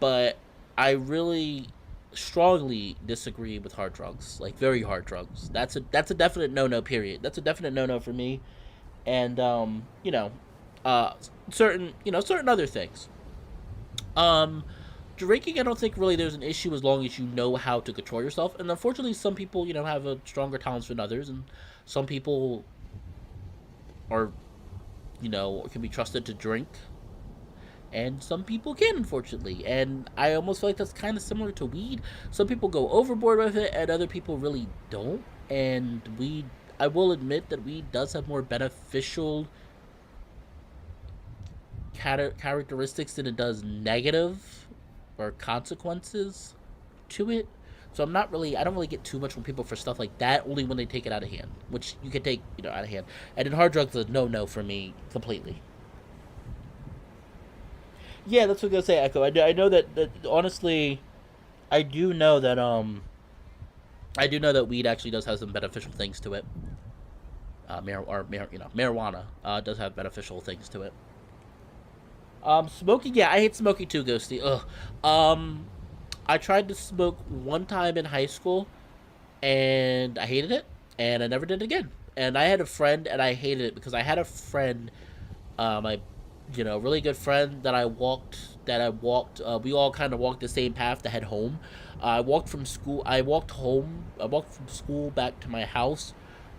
[SPEAKER 1] but I really strongly disagree with hard drugs, like very hard drugs. That's a definite no-no, period. That's a definite no-no for me. And, certain other things. Drinking, I don't think really there's an issue as long as you know how to control yourself. And unfortunately, some people, have a stronger tolerance than others. And some people are, can be trusted to drink. And some people can, unfortunately. And I almost feel like that's kind of similar to weed. Some people go overboard with it, and other people really don't. And I will admit that weed does have more beneficial characteristics than it does negative or consequences to it. So I don't really get too much from people for stuff like that, only when they take it out of hand, which you can take, out of hand. And in hard drugs, is a no for me completely. Yeah, that's what I was gonna say, Echo. I know that honestly, I do know that weed actually does have some beneficial things to it. Marijuana does have beneficial things to it. Smoking, yeah, I hate smoking too, Ghosty. Ugh. I tried to smoke one time in high school, and I hated it, and I never did it again. And I had a friend, and I hated it because I had a friend, my, really good friend that I walked. We all kind of walked the same path to head home. I walked from school. I walked home. I walked from school back to my house.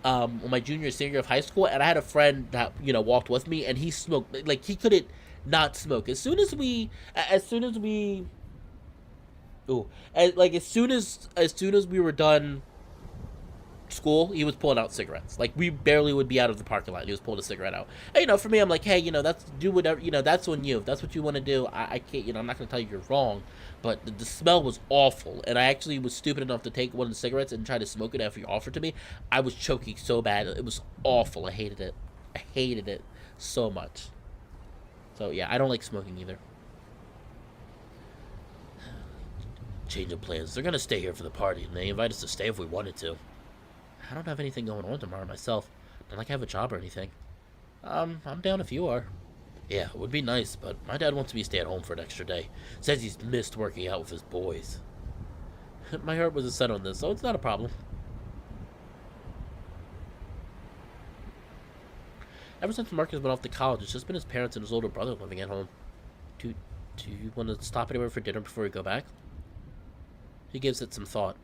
[SPEAKER 1] On my junior senior year of high school, and I had a friend that walked with me, and he smoked like he couldn't not smoke. As soon as we, ooh, as soon as we were done school, he was pulling out cigarettes. Like we barely would be out of the parking lot. He was pulling a cigarette out. And, for me, I'm like, hey, that's do whatever. That's on you. If that's what you want to do, I can't. I'm not gonna tell you you're wrong. But the smell was awful, and I actually was stupid enough to take one of the cigarettes and try to smoke it after you offered to me. I was choking so bad. It was awful. I hated it. I hated it so much. So yeah, I don't like smoking either. Change of plans. They're gonna stay here for the party, and they invite us to stay if we wanted to. I don't have anything going on tomorrow myself. Not like I have a job or anything. I'm down if you are. Yeah, it would be nice, but my dad wants me to stay at home for an extra day. Says he's missed working out with his boys. My heart wasn't set on this, so it's not a problem. Ever since Marcus went off to college, it's just been his parents and his older brother living at home. Do, do you want to stop anywhere for dinner before we go back? He gives it some thought.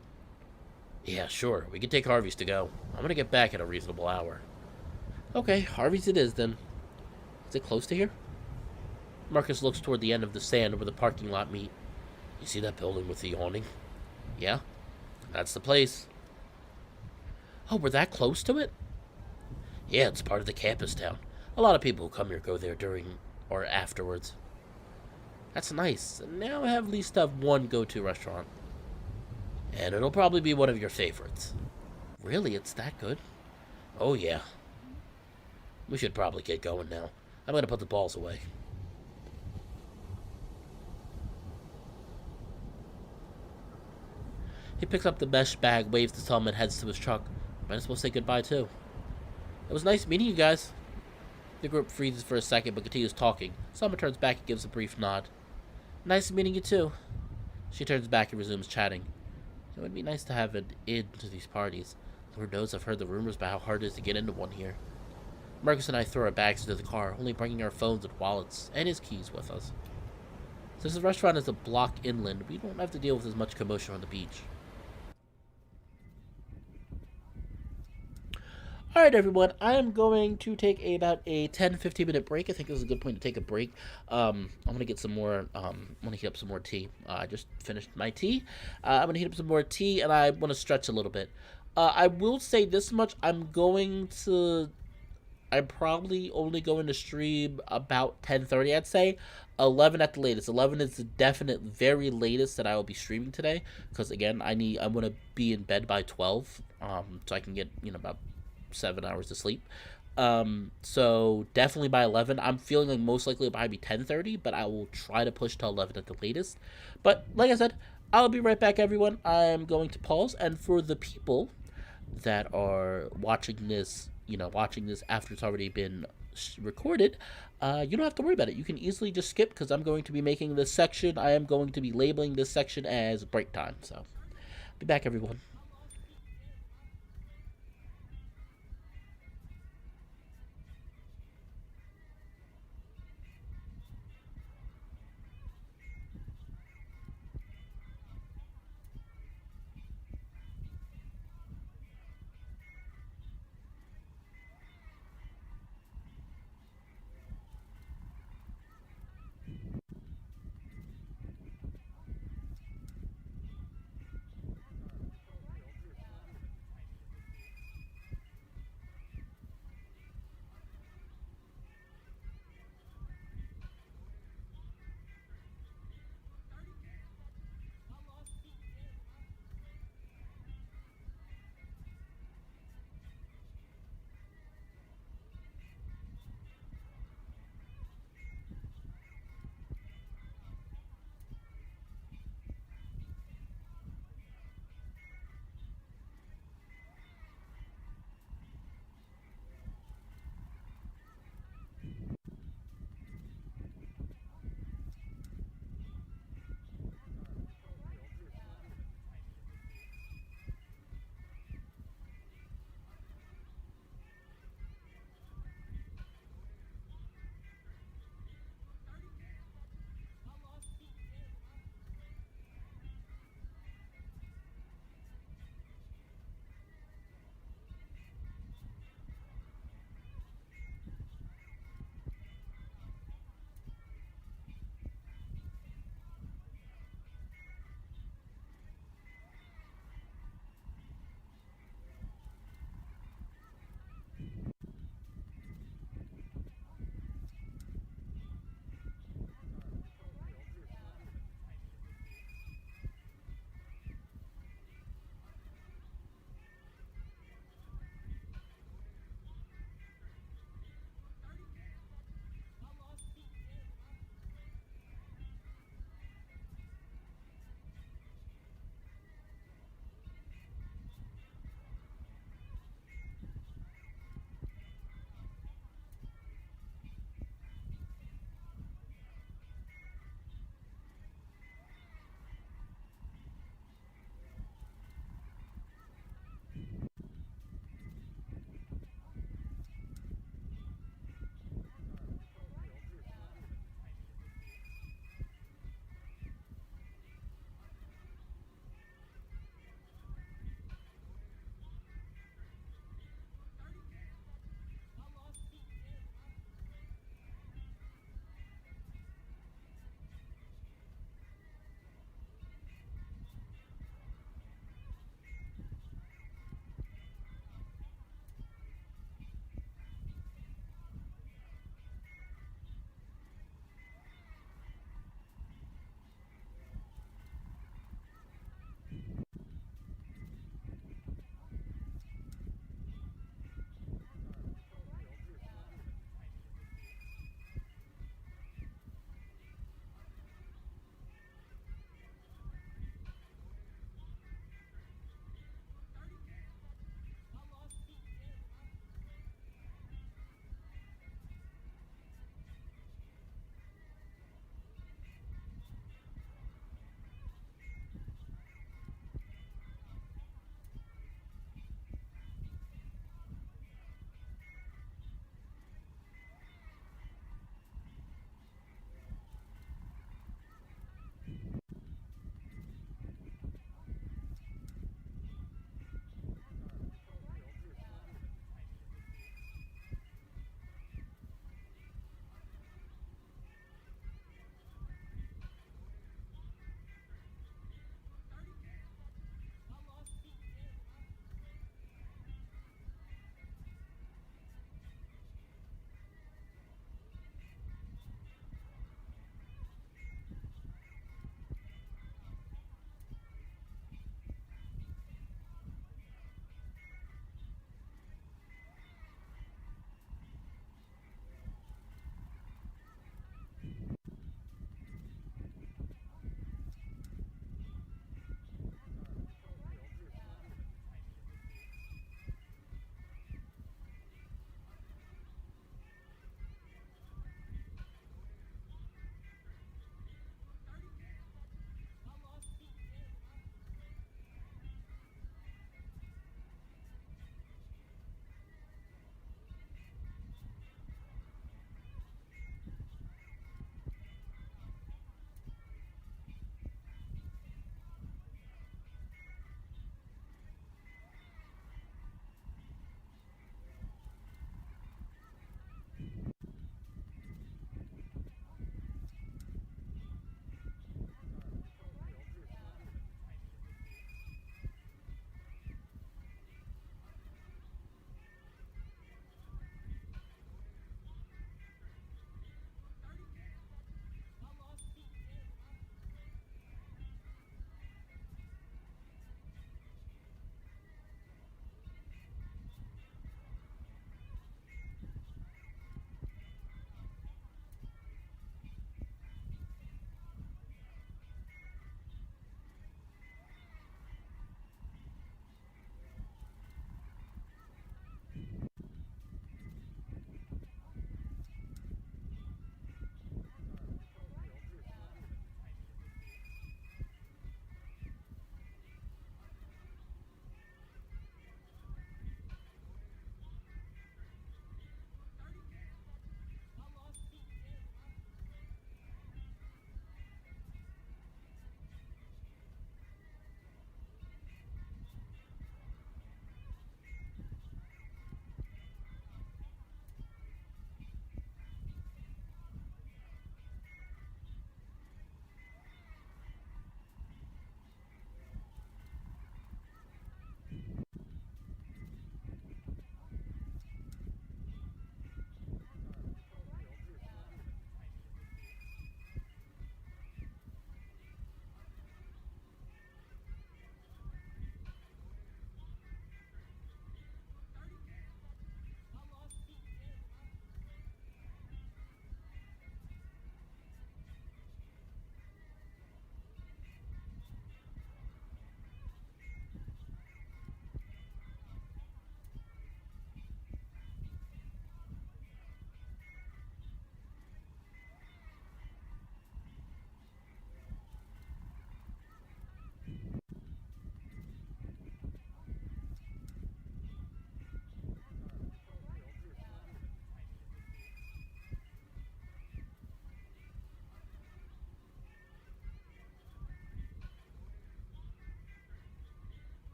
[SPEAKER 1] Yeah, sure. We can take Harvey's to go. I'm gonna get back at a reasonable hour. Okay, Harvey's it is then. Is it close to here? Marcus looks toward the end of the sand where the parking lot meet. You see that building with the awning? Yeah, that's the place. Oh, we're that close to it? Yeah, it's part of the campus town. A lot of people who come here go there during or afterwards. That's nice. Now I have at least have one go-to restaurant. And it'll probably be one of your favorites. Really? It's that good? Oh, yeah. We should probably get going now. I'm gonna put the balls away. He picks up the mesh bag, waves to Tom, and heads to his truck. Might as well say goodbye, too. It was nice meeting you guys. The group freezes for a second, but continues talking. Selma turns back and gives a brief nod. Nice meeting you, too. She turns back and resumes chatting. It would be nice to have an in to these parties. Lord knows I've heard the rumors about how hard it is to get into one here. Marcus and I throw our bags into the car, only bringing our phones and wallets, and his keys with us. Since the restaurant is a block inland, we don't have to deal with as much commotion on the beach. Alright everyone, I am going to take about a 10-15 minute break. I think this is a good point to take a break. I'm going to get some more, I'm going to heat up some more tea. I just finished my tea. I'm going to heat up some more tea, and I want to stretch a little bit. I will say this much, I'm probably only going to stream about 10:30, I'd say. 11 at the latest. 11 is the definite very latest that I will be streaming today. Because again, I want to be in bed by 12. So I can get, about 7 hours of sleep. So definitely by 11. I'm feeling like most likely it'll probably be 10:30, but I will try to push to 11 at the latest. But like I said, I'll be right back, everyone. I'm going to pause, and for the people that are watching this, after it's already been recorded, you don't have to worry about it. You can easily just skip, because I'm going to be making this section. I am going to be labeling this section as break time. So, be back, everyone.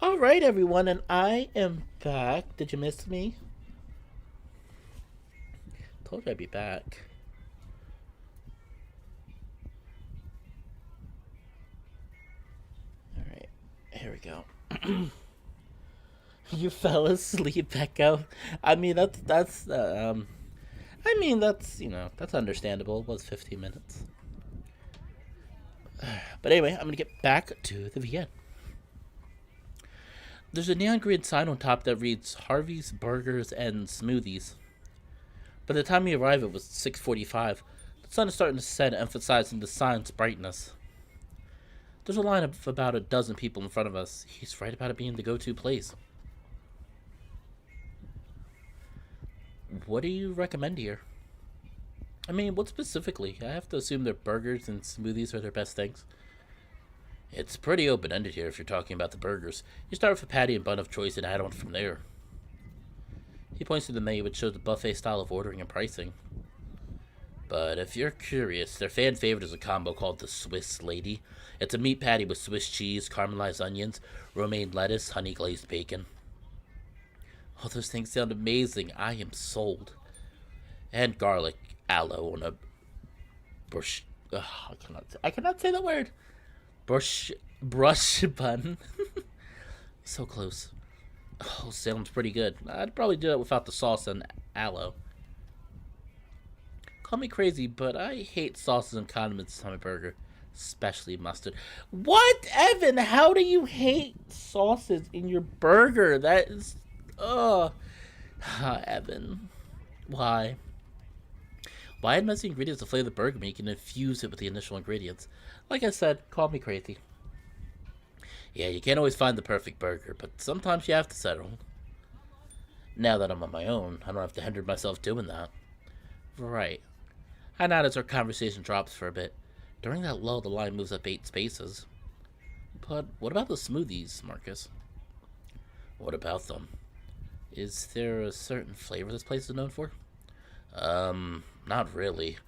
[SPEAKER 1] Alright, everyone, and I am back. Did you miss me? Told you I'd be back. Alright, here we go. You fell asleep, Echo. I mean, that's understandable. It was 15 minutes. But anyway, I'm gonna get back to the VN. There's a neon green sign on top that reads Harvey's Burgers and Smoothies. By the time we arrived, it was 6:45. The sun is starting to set, emphasizing the sign's brightness. There's a line of about a dozen people in front of us. He's right about it being the go-to place. What do you recommend here? I mean, what specifically? I have to assume their burgers and smoothies are their best things. It's pretty open-ended here if you're talking about the burgers. You start with a patty and bun of choice and add on from there. He points to the menu, which shows the buffet style of ordering and pricing. But if you're curious, their fan favorite is a combo called the Swiss Lady. It's a meat patty with Swiss cheese, caramelized onions, romaine lettuce, honey glazed bacon. All those things sound amazing. I am sold. And garlic aloe on a brush. I cannot say that word. Brush bun. So close. Oh, sounds pretty good. I'd probably do it without the sauce and aloe. Call me crazy, but I hate sauces and condiments on my burger, especially mustard. What, Evan? How do you hate sauces in your burger? That is, Evan, why? Why add messy ingredients to flavor the burger when you can infuse it with the initial ingredients? Like I said, call me crazy. Yeah, you can't always find the perfect burger, but sometimes you have to settle. Now that I'm on my own, I don't have to hinder myself doing that. Right. I nod as our conversation drops for a bit. During that lull, the line moves up 8 spaces. But what about the smoothies, Marcus? What about them? Is there a certain flavor this place is known for? Not really.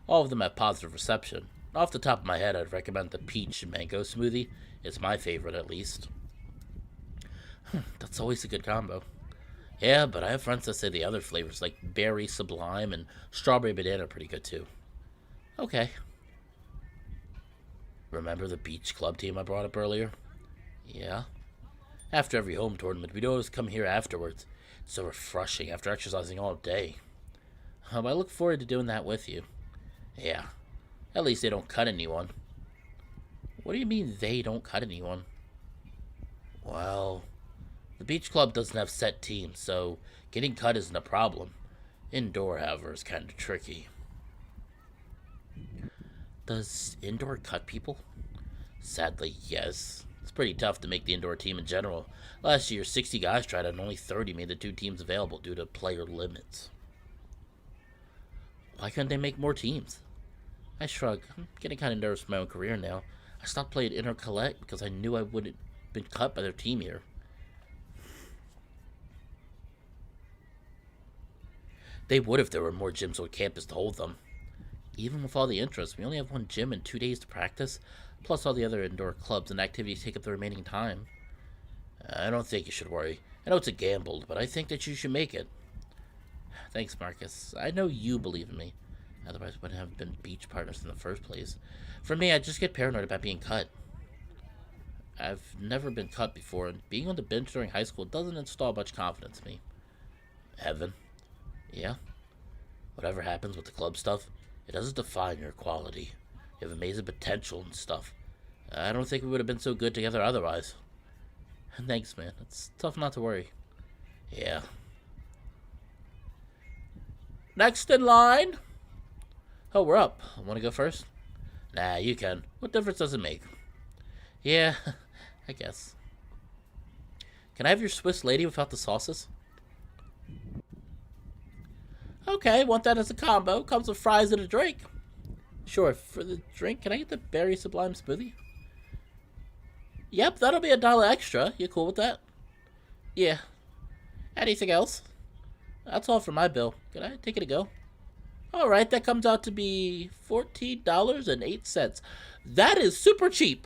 [SPEAKER 1] All of them have positive reception. Off the top of my head, I'd recommend the peach and mango smoothie. It's my favorite, at least. That's always a good combo. Yeah, but I have friends that say the other flavors, like berry sublime and strawberry banana, are pretty good too. Okay. Remember the beach club team I brought up earlier? Yeah. After every home tournament, we'd always come here afterwards. It's so refreshing after exercising all day. I look forward to doing that with you. Yeah. At least they don't cut anyone. What do you mean they don't cut anyone? Well, the beach club doesn't have set teams, so getting cut isn't a problem. Indoor, however, is kind of tricky. Does indoor cut people? Sadly, yes. It's pretty tough to make the indoor team in general. Last year, 60 guys tried out and only 30 made the 2 teams available due to player limits. Why couldn't they make more teams? I shrug. I'm getting kind of nervous for my own career now. I stopped playing Intercollect because I knew I wouldn't have been cut by their team here. They would if there were more gyms on campus to hold them. Even with all the interest, we only have 1 gym and 2 days to practice, plus all the other indoor clubs and activities take up the remaining time. I don't think you should worry. I know it's a gamble, but I think that you should make it. Thanks, Marcus. I know you believe in me. Otherwise, we wouldn't have been beach partners in the first place. For me, I just get paranoid about being cut. I've never been cut before, and being on the bench during high school doesn't install much confidence in me. Evan? Yeah? Whatever happens with the club stuff, it doesn't define your quality. You have amazing potential and stuff. I don't think we would have been so good together otherwise. Thanks, man. It's tough not to worry. Yeah. Next in line. Oh, we're up. Want to go first? Nah, you can. What difference does it make? Yeah, I guess. Can I have your Swiss Lady without the sauces? Okay, want that as a combo. Comes with fries and a drink. Sure, for the drink, can I get the berry sublime smoothie? Yep, that'll be $1 extra. You cool with that? Yeah. Anything else? That's all for my bill. Can I take it to go? Alright, that comes out to be $14.08. That is super cheap.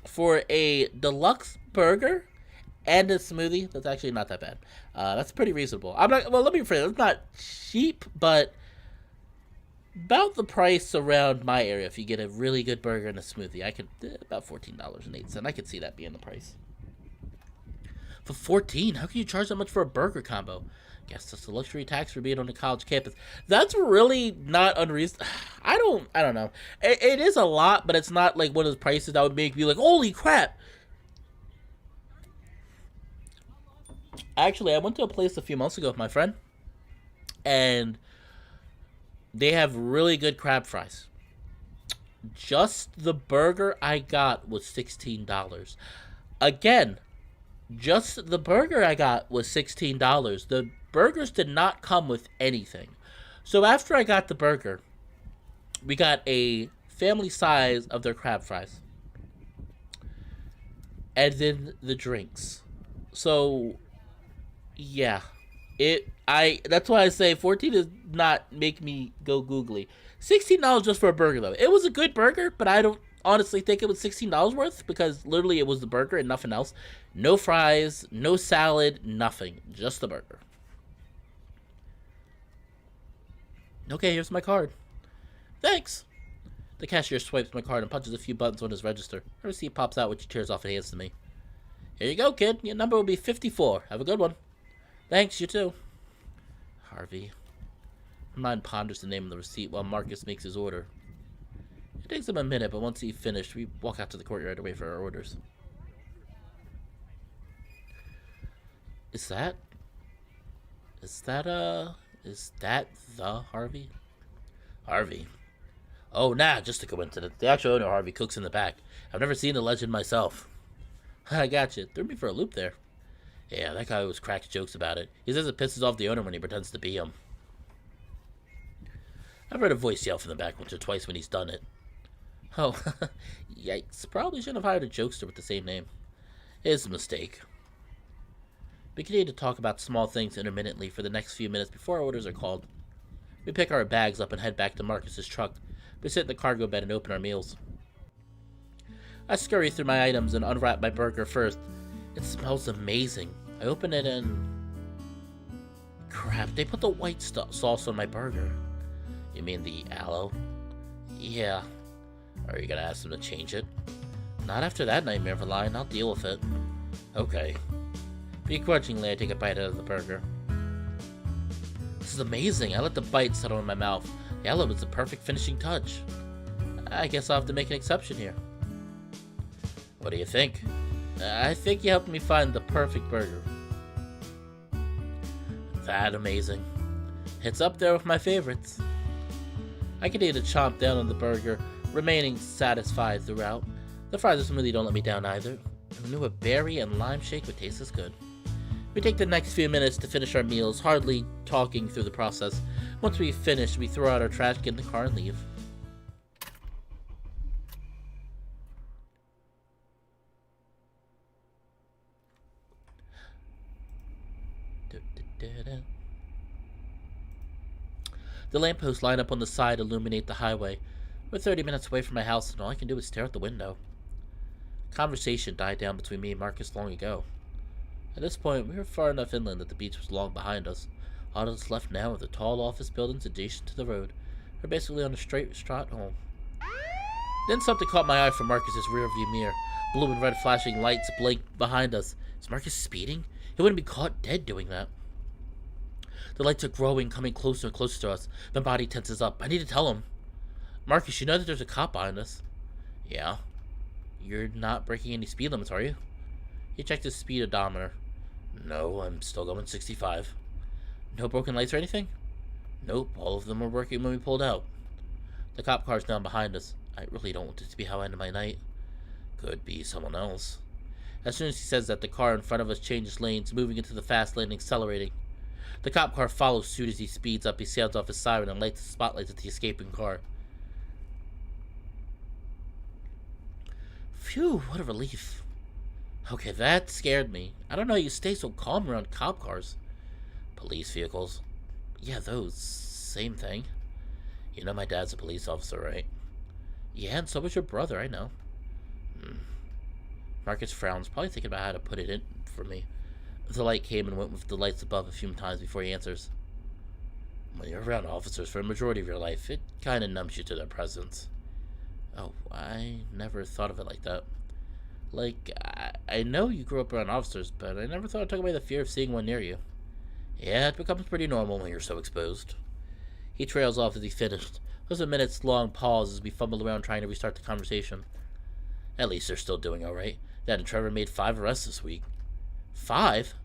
[SPEAKER 1] For a deluxe burger and a smoothie, that's actually not that bad. That's pretty reasonable. I'm not. Well, let me rephrase. It's not cheap, but about the price around my area. If you get a really good burger and a smoothie, I could about $14.08. I could see that being the price. For 14, how can you charge that much for a burger combo? Guess that's the luxury tax for being on a college campus. That's really not unreasonable. I don't know. It is a lot, but it's not like one of those prices that would make me like, holy crap. Actually, I went to a place a few months ago with my friend, and they have really good crab fries. Just the burger I got was $16. Again, just the burger I got was $16. The burgers did not come with anything. So after I got the burger, we got a family size of their crab fries. And then the drinks. So yeah. That's why I say 14 does not make me go googly. $16 just for a burger though. It was a good burger, but I don't honestly think it was $16 worth because literally it was the burger and nothing else. No fries, no salad, nothing. Just the burger. Okay, here's my card. Thanks. The cashier swipes my card and punches a few buttons on his register. A receipt pops out, which he tears off and hands to me. Here you go, kid. Your number will be 54. Have a good one. Thanks, you too. Harvey. My mind ponders the name of the receipt while Marcus makes his order. It takes him a minute, but once he's finished, we walk out to the courtyard to wait for our orders. Is that the Harvey? Harvey. Oh, nah, just a coincidence. The actual owner, Harvey, cooks in the back. I've never seen the legend myself. I gotcha. Threw me for a loop there. Yeah, that guy always cracks jokes about it. He says it pisses off the owner when he pretends to be him. I've heard a voice yell from the back once or twice when he's done it. Oh, yikes. Probably shouldn't have hired a jokester with the same name. It's a mistake. We continue to talk about small things intermittently for the next few minutes before our orders are called. We pick our bags up and head back to Marcus's truck. We sit in the cargo bed and open our meals. I scurry through my items and unwrap my burger first. It smells amazing. I open it and... Crap, they put the white sauce on my burger. You mean the aloe? Yeah. Are you gonna ask them to change it? Not after that nightmare of a line. I'll deal with it. Okay. Begrudgingly, I take a bite out of the burger. This is amazing. I let the bite settle in my mouth. The aloe is the perfect finishing touch. I guess I'll have to make an exception here. What do you think? I think you helped me find the perfect burger. That amazing. It's up there with my favorites. I continue to chomp down on the burger, remaining satisfied throughout. The fries and smoothie don't let me down either. Who knew a berry and lime shake would taste this good? We take the next few minutes to finish our meals, hardly talking through the process. Once we've finished, we throw out our trash, get in the car, and leave. The lampposts line up on the side illuminate the highway. We're 30 minutes away from my house, and all I can do is stare out the window. Conversation died down between me and Marcus long ago. At this point, we were far enough inland that the beach was long behind us. All that's left now are the tall office buildings adjacent to the road. We're basically on a straight shot home. Then something caught my eye from Marcus's rearview mirror. Blue and red flashing lights blinked behind us. Is Marcus speeding? He wouldn't be caught dead doing that. The lights are growing, coming closer and closer to us. My body tenses up. I need to tell him. Marcus, you know that there's a cop behind us. Yeah. You're not breaking any speed limits, are you? He checked his speed odometer. No, I'm still going 65. No broken lights or anything? Nope, all of them were working when we pulled out. The cop car's down behind us. I really don't want it to be how I end my night. Could be someone else. As soon as he says that, the car in front of us changes lanes, moving into the fast lane and accelerating. The cop car follows suit as he speeds up. He sounds off his siren and lights the spotlights at the escaping car. Phew, what a relief. Okay, that scared me. I don't know how you stay so calm around cop cars. Police vehicles. Yeah, those. Same thing. You know my dad's a police officer, right? Yeah, and so was your brother, I know. Marcus frowns, probably thinking about how to put it in for me. The light came and went with the lights above a few times before he answers. When you're around officers for a majority of your life, it kind of numbs you to their presence. Oh, I never thought of it like that. Like, I know you grew up around officers, but I never thought it took away the fear of seeing one near you. Yeah, it becomes pretty normal when you're so exposed. He trails off as he finished. There's a minute's-long pause as we fumble around trying to restart the conversation. At least they're still doing alright. Dad and Trevor made 5 arrests this week. 5?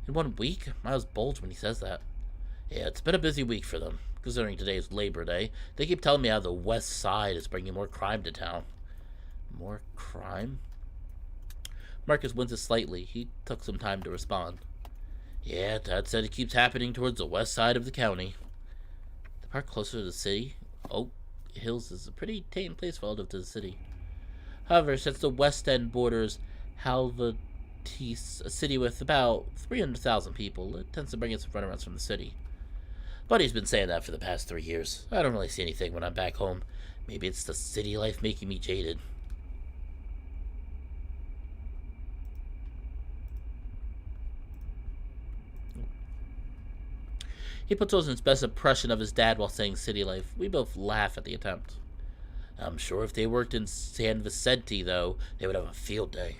[SPEAKER 1] In 1 week? My eyes bulge when he says that. Yeah, it's been a busy week for them. Considering today's Labor Day, they keep telling me how the West Side is bringing more crime to town. More crime? Marcus winces slightly. He took some time to respond. Yeah, Dad said it keeps happening towards the west side of the county. The part closer to the city? Oak Hills is a pretty tame place relative to the city. However, since the west end borders Halvatis, a city with about 300,000 people, it tends to bring in some runarounds from the city. Buddy's been saying that for the past 3 years. I don't really see anything when I'm back home. Maybe it's the city life making me jaded. He puts on his best impression of his dad while saying city life. We both laugh at the attempt. I'm sure if they worked in San Vicente, though, they would have a field day.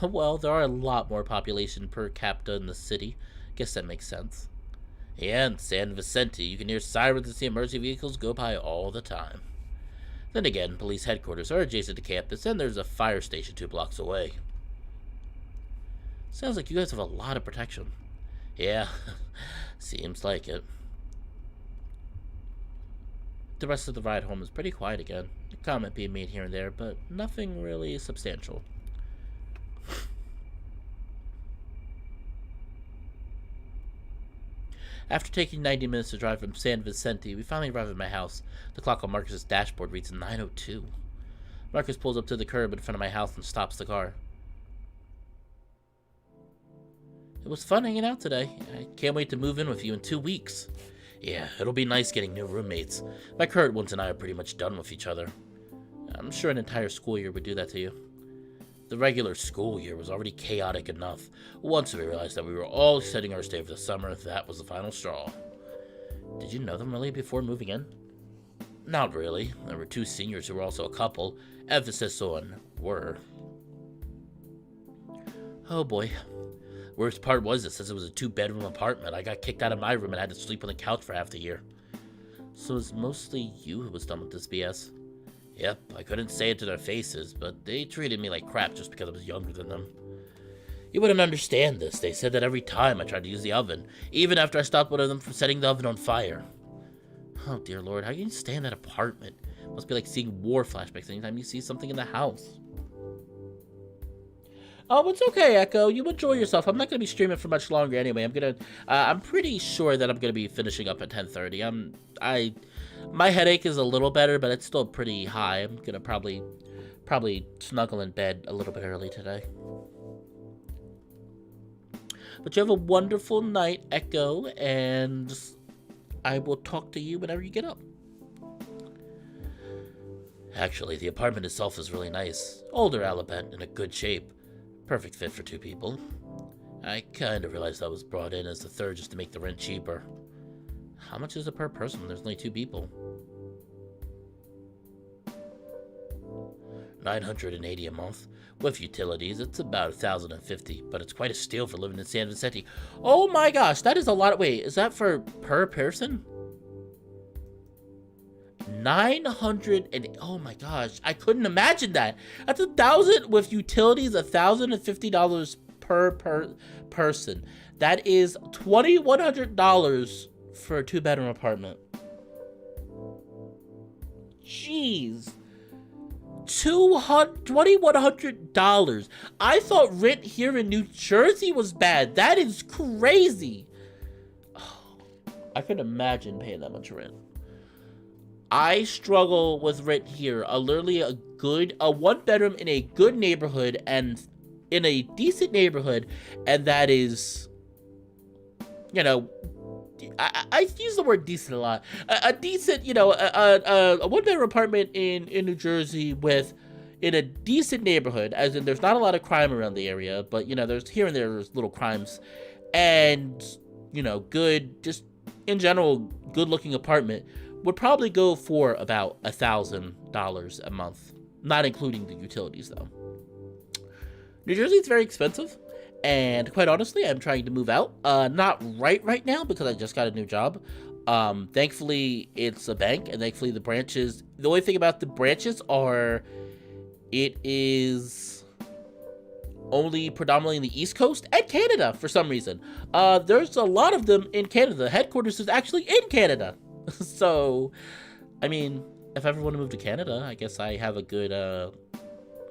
[SPEAKER 1] Well, there are a lot more population per capita in the city. Guess that makes sense. Yeah, in San Vicente, you can hear sirens and see emergency vehicles go by all the time. Then again, police headquarters are adjacent to campus, and there's a fire station 2 blocks away. Sounds like you guys have a lot of protection. Yeah, seems like it. The rest of the ride home is pretty quiet again. A comment being made here and there, but nothing really substantial. After taking 90 minutes to drive from San Vicente, we finally arrive at my house. The clock on Marcus's dashboard reads 9:02. Marcus pulls up to the curb in front of my house and stops the car. It was fun hanging out today. I can't wait to move in with you in 2 weeks. Yeah, it'll be nice getting new roommates. My current ones and I are pretty much done with each other. I'm sure an entire school year would do that to you. The regular school year was already chaotic enough. Once we realized that we were all setting our stay for the summer, that was the final straw. Did you know them really before moving in? Not really. There were 2 seniors who were also a couple. Emphasis on were. Oh boy. Worst part was that since it was a 2-bedroom apartment, I got kicked out of my room and had to sleep on the couch for half the year. So it's mostly you who was done with this BS. Yep, I couldn't say it to their faces, but they treated me like crap just because I was younger than them. You wouldn't understand this. They said that every time I tried to use the oven, even after I stopped one of them from setting the oven on fire. Oh dear Lord, how can you stay in that apartment? It must be like seeing war flashbacks anytime you see something in the house. Oh, it's okay, Echo. You enjoy yourself. I'm not going to be streaming for much longer anyway. I'm pretty sure that I'm going to be finishing up at 10:30. My headache is a little better, but it's still pretty high. I'm going to probably snuggle in bed a little bit early today. But you have a wonderful night, Echo, and I will talk to you whenever you get up. Actually, the apartment itself is really nice. Older Alabette, in a good shape. Perfect fit for 2 people. I kind of realized I was brought in as the third just to make the rent cheaper. How much is it per person when there's only 2 people? $980 a month. With utilities, it's about $1,050, but it's quite a steal for living in San Vicente. Oh my gosh, that is a lot. Wait, is that for per person? 900 and oh my gosh, I couldn't imagine that. That's $1,000 with utilities, $1,050 per person. That is $2,100 for a 2-bedroom apartment. Jeez. $2,100. I thought rent here in New Jersey was bad. That is crazy. Oh, I couldn't imagine paying that much rent. I struggle with rent here. Literally a 1-bedroom in a good neighborhood and in a decent neighborhood, and that is, you know, I use the word decent a lot. A decent, you know, a 1-bedroom apartment in New Jersey with, in a decent neighborhood, as in there's not a lot of crime around the area, but, you know, there's here and there's little crimes, and, you know, good, just in general, good looking apartment would probably go for about $1,000 a month, not including the utilities though. New Jersey is very expensive, and quite honestly, I'm trying to move out. Not right now because I just got a new job. Thankfully, it's a bank, and thankfully the branches, the only thing about the branches are, it is only predominantly in the East Coast and Canada for some reason. There's a lot of them in Canada. Headquarters is actually in Canada. So, I mean, if I ever want to move to Canada, I guess I have a good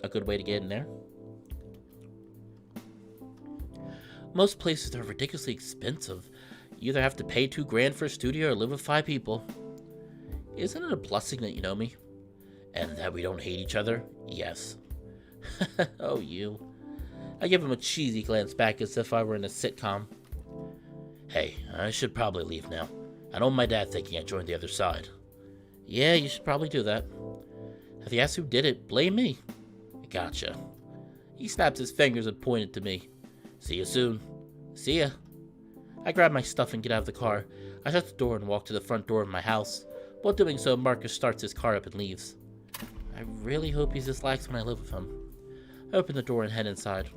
[SPEAKER 1] way to get in there. Most places are ridiculously expensive. You either have to pay $2,000 for a studio or live with 5 people. Isn't it a blessing that you know me? And that we don't hate each other? Yes. Oh, you. I give him a cheesy glance back as if I were in a sitcom. Hey, I should probably leave now. I don't want my dad thinking I joined the other side. Yeah, you should probably do that. If you ask who did it, blame me. Gotcha. He snapped his fingers and pointed to me. See you soon. See ya. I grab my stuff and get out of the car. I shut the door and walk to the front door of my house. While doing so, Marcus starts his car up and leaves. I really hope he's this lax when I live with him. I open the door and head inside.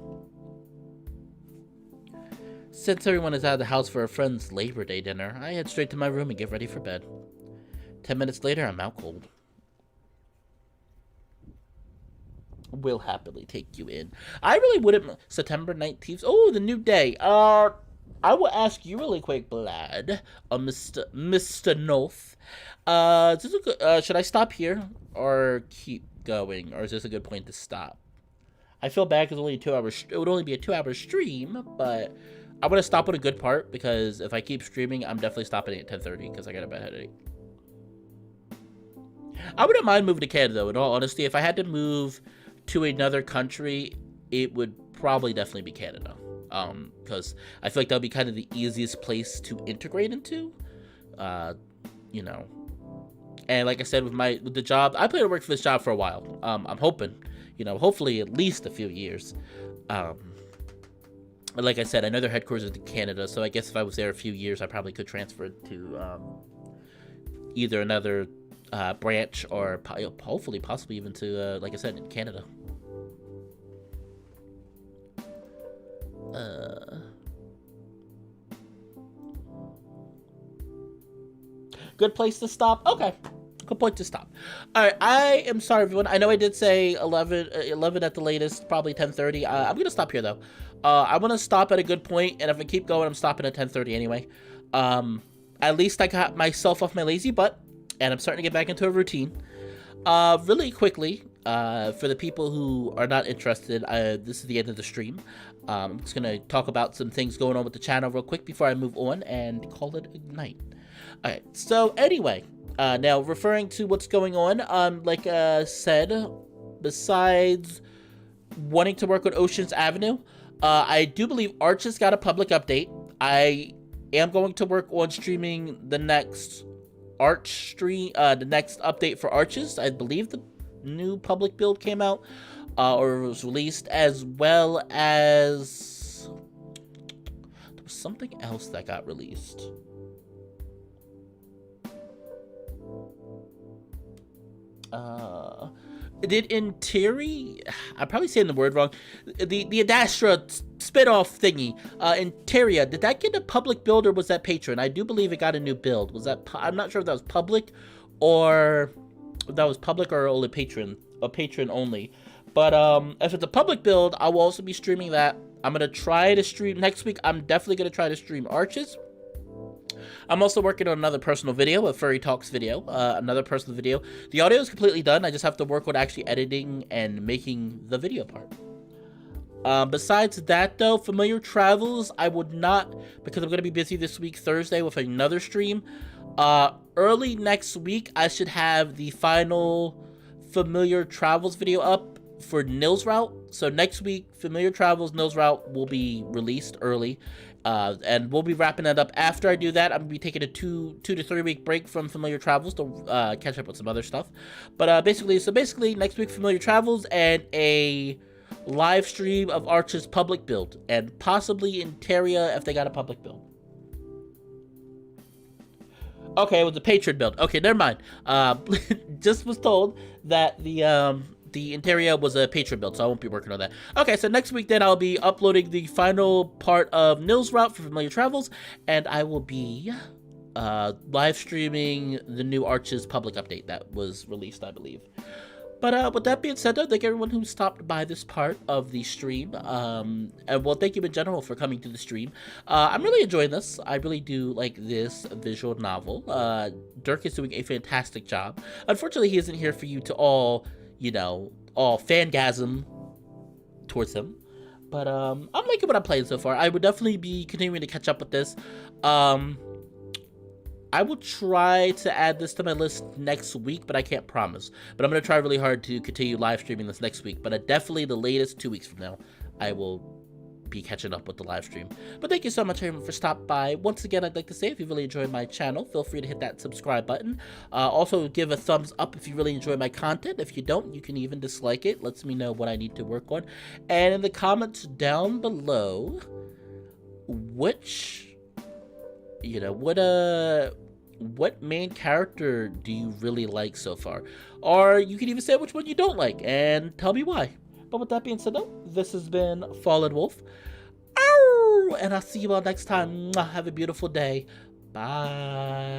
[SPEAKER 1] Since everyone is out of the house for a friend's Labor Day dinner, I head straight to my room and get ready for bed. 10 minutes later, I'm out cold. Will happily take you in. I really wouldn't... September 19th. Oh, the new day. I will ask you really quick, Blad. Mr. North. Should I stop here or keep going? Or is this a good point to stop? I feel bad because it would only be a 2-hour stream, but I want to stop at a good part because if I keep streaming, I'm definitely stopping at 10:30 because I got a bad headache. I wouldn't mind moving to Canada, though, in all honesty. If I had to move to another country, it would probably definitely be Canada. Because I feel like that would be kind of the easiest place to integrate into. You know. And like I said, with the job, I plan to work for this job for a while. I'm hoping, you know, hopefully at least a few years. Like I said, I know their headquarters is in Canada, so I guess if I was there a few years, I probably could transfer to either another branch or hopefully possibly even to, like I said, in Canada. Good place to stop? Okay. Good point to stop. Alright, I am sorry, everyone. I know I did say 11 at the latest, probably 10:30. I'm going to stop here, though. I want to stop at a good point, and if I keep going, I'm stopping at 10:30 anyway. At least I got myself off my lazy butt, and I'm starting to get back into a routine. Really quickly, for the people who are not interested, this is the end of the stream. I'm just going to talk about some things going on with the channel real quick before I move on and call it a night. Alright, so anyway, now referring to what's going on, like said, besides wanting to work on Oceans Avenue, I do believe Arches got a public update. I am going to work on streaming the next the next update for Arches. I believe the new public build came out, or was released, as well as there was something else that got released. Did Interi, I'm probably saying the word wrong, the Adastra spin-off thingy, Interia, did that get a public build or was that Patreon? I do believe it got a new build. Was that, I'm not sure if that was public or only Patreon, or Patreon only. But if it's a public build, I will also be streaming that. I'm going to try to stream next week. I'm definitely going to try to stream Arches. I'm also working on another personal video, a Furry Talks video, another personal video. The audio is completely done. I just have to work on actually editing and making the video part. Besides that, though, Familiar Travels, I would not, because I'm going to be busy this week, Thursday, with another stream. Early next week, I should have the final Familiar Travels video up for Nils Route. So next week, Familiar Travels Nils Route will be released early. And we'll be wrapping that up. After I do that, I'm going to be taking a 2 to 3 week break from Familiar Travels to catch up with some other stuff. But basically, next week, Familiar Travels and a live stream of Arch's public build. And possibly in Terria if they got a public build. Okay, it was a Patron build. Okay, never mind. Just was told that the Interia was a Patron build, so I won't be working on that. Okay, so next week then I'll be uploading the final part of Nils Route for Familiar Travels, and I will be live streaming the new Arches public update that was released, I believe. But with that being said, though, thank everyone who stopped by this part of the stream. And well, thank you in general for coming to the stream. I'm really enjoying this. I really do like this visual novel. Dirk is doing a fantastic job. Unfortunately, he isn't here for you to all fangasm towards him. But I'm liking what I'm playing so far. I would definitely be continuing to catch up with this. I will try to add this to my list next week, but I can't promise. But I'm going to try really hard to continue live streaming this next week. But definitely the latest 2 weeks from now, I will be catching up with the live stream. But thank you so much, everyone, for stopping by. Once again, I'd like to say, if you really enjoyed my channel, feel free to hit that subscribe button. Also, give a thumbs up if you really enjoy my content. If you don't, you can even dislike it. Lets me know what I need to work on. And in the comments down below, what main character do you really like so far? Or you can even say which one you don't like and tell me why. But with that being said, though, this has been Fallenwolf. Ow! And I'll see you all next time. Have a beautiful day. Bye.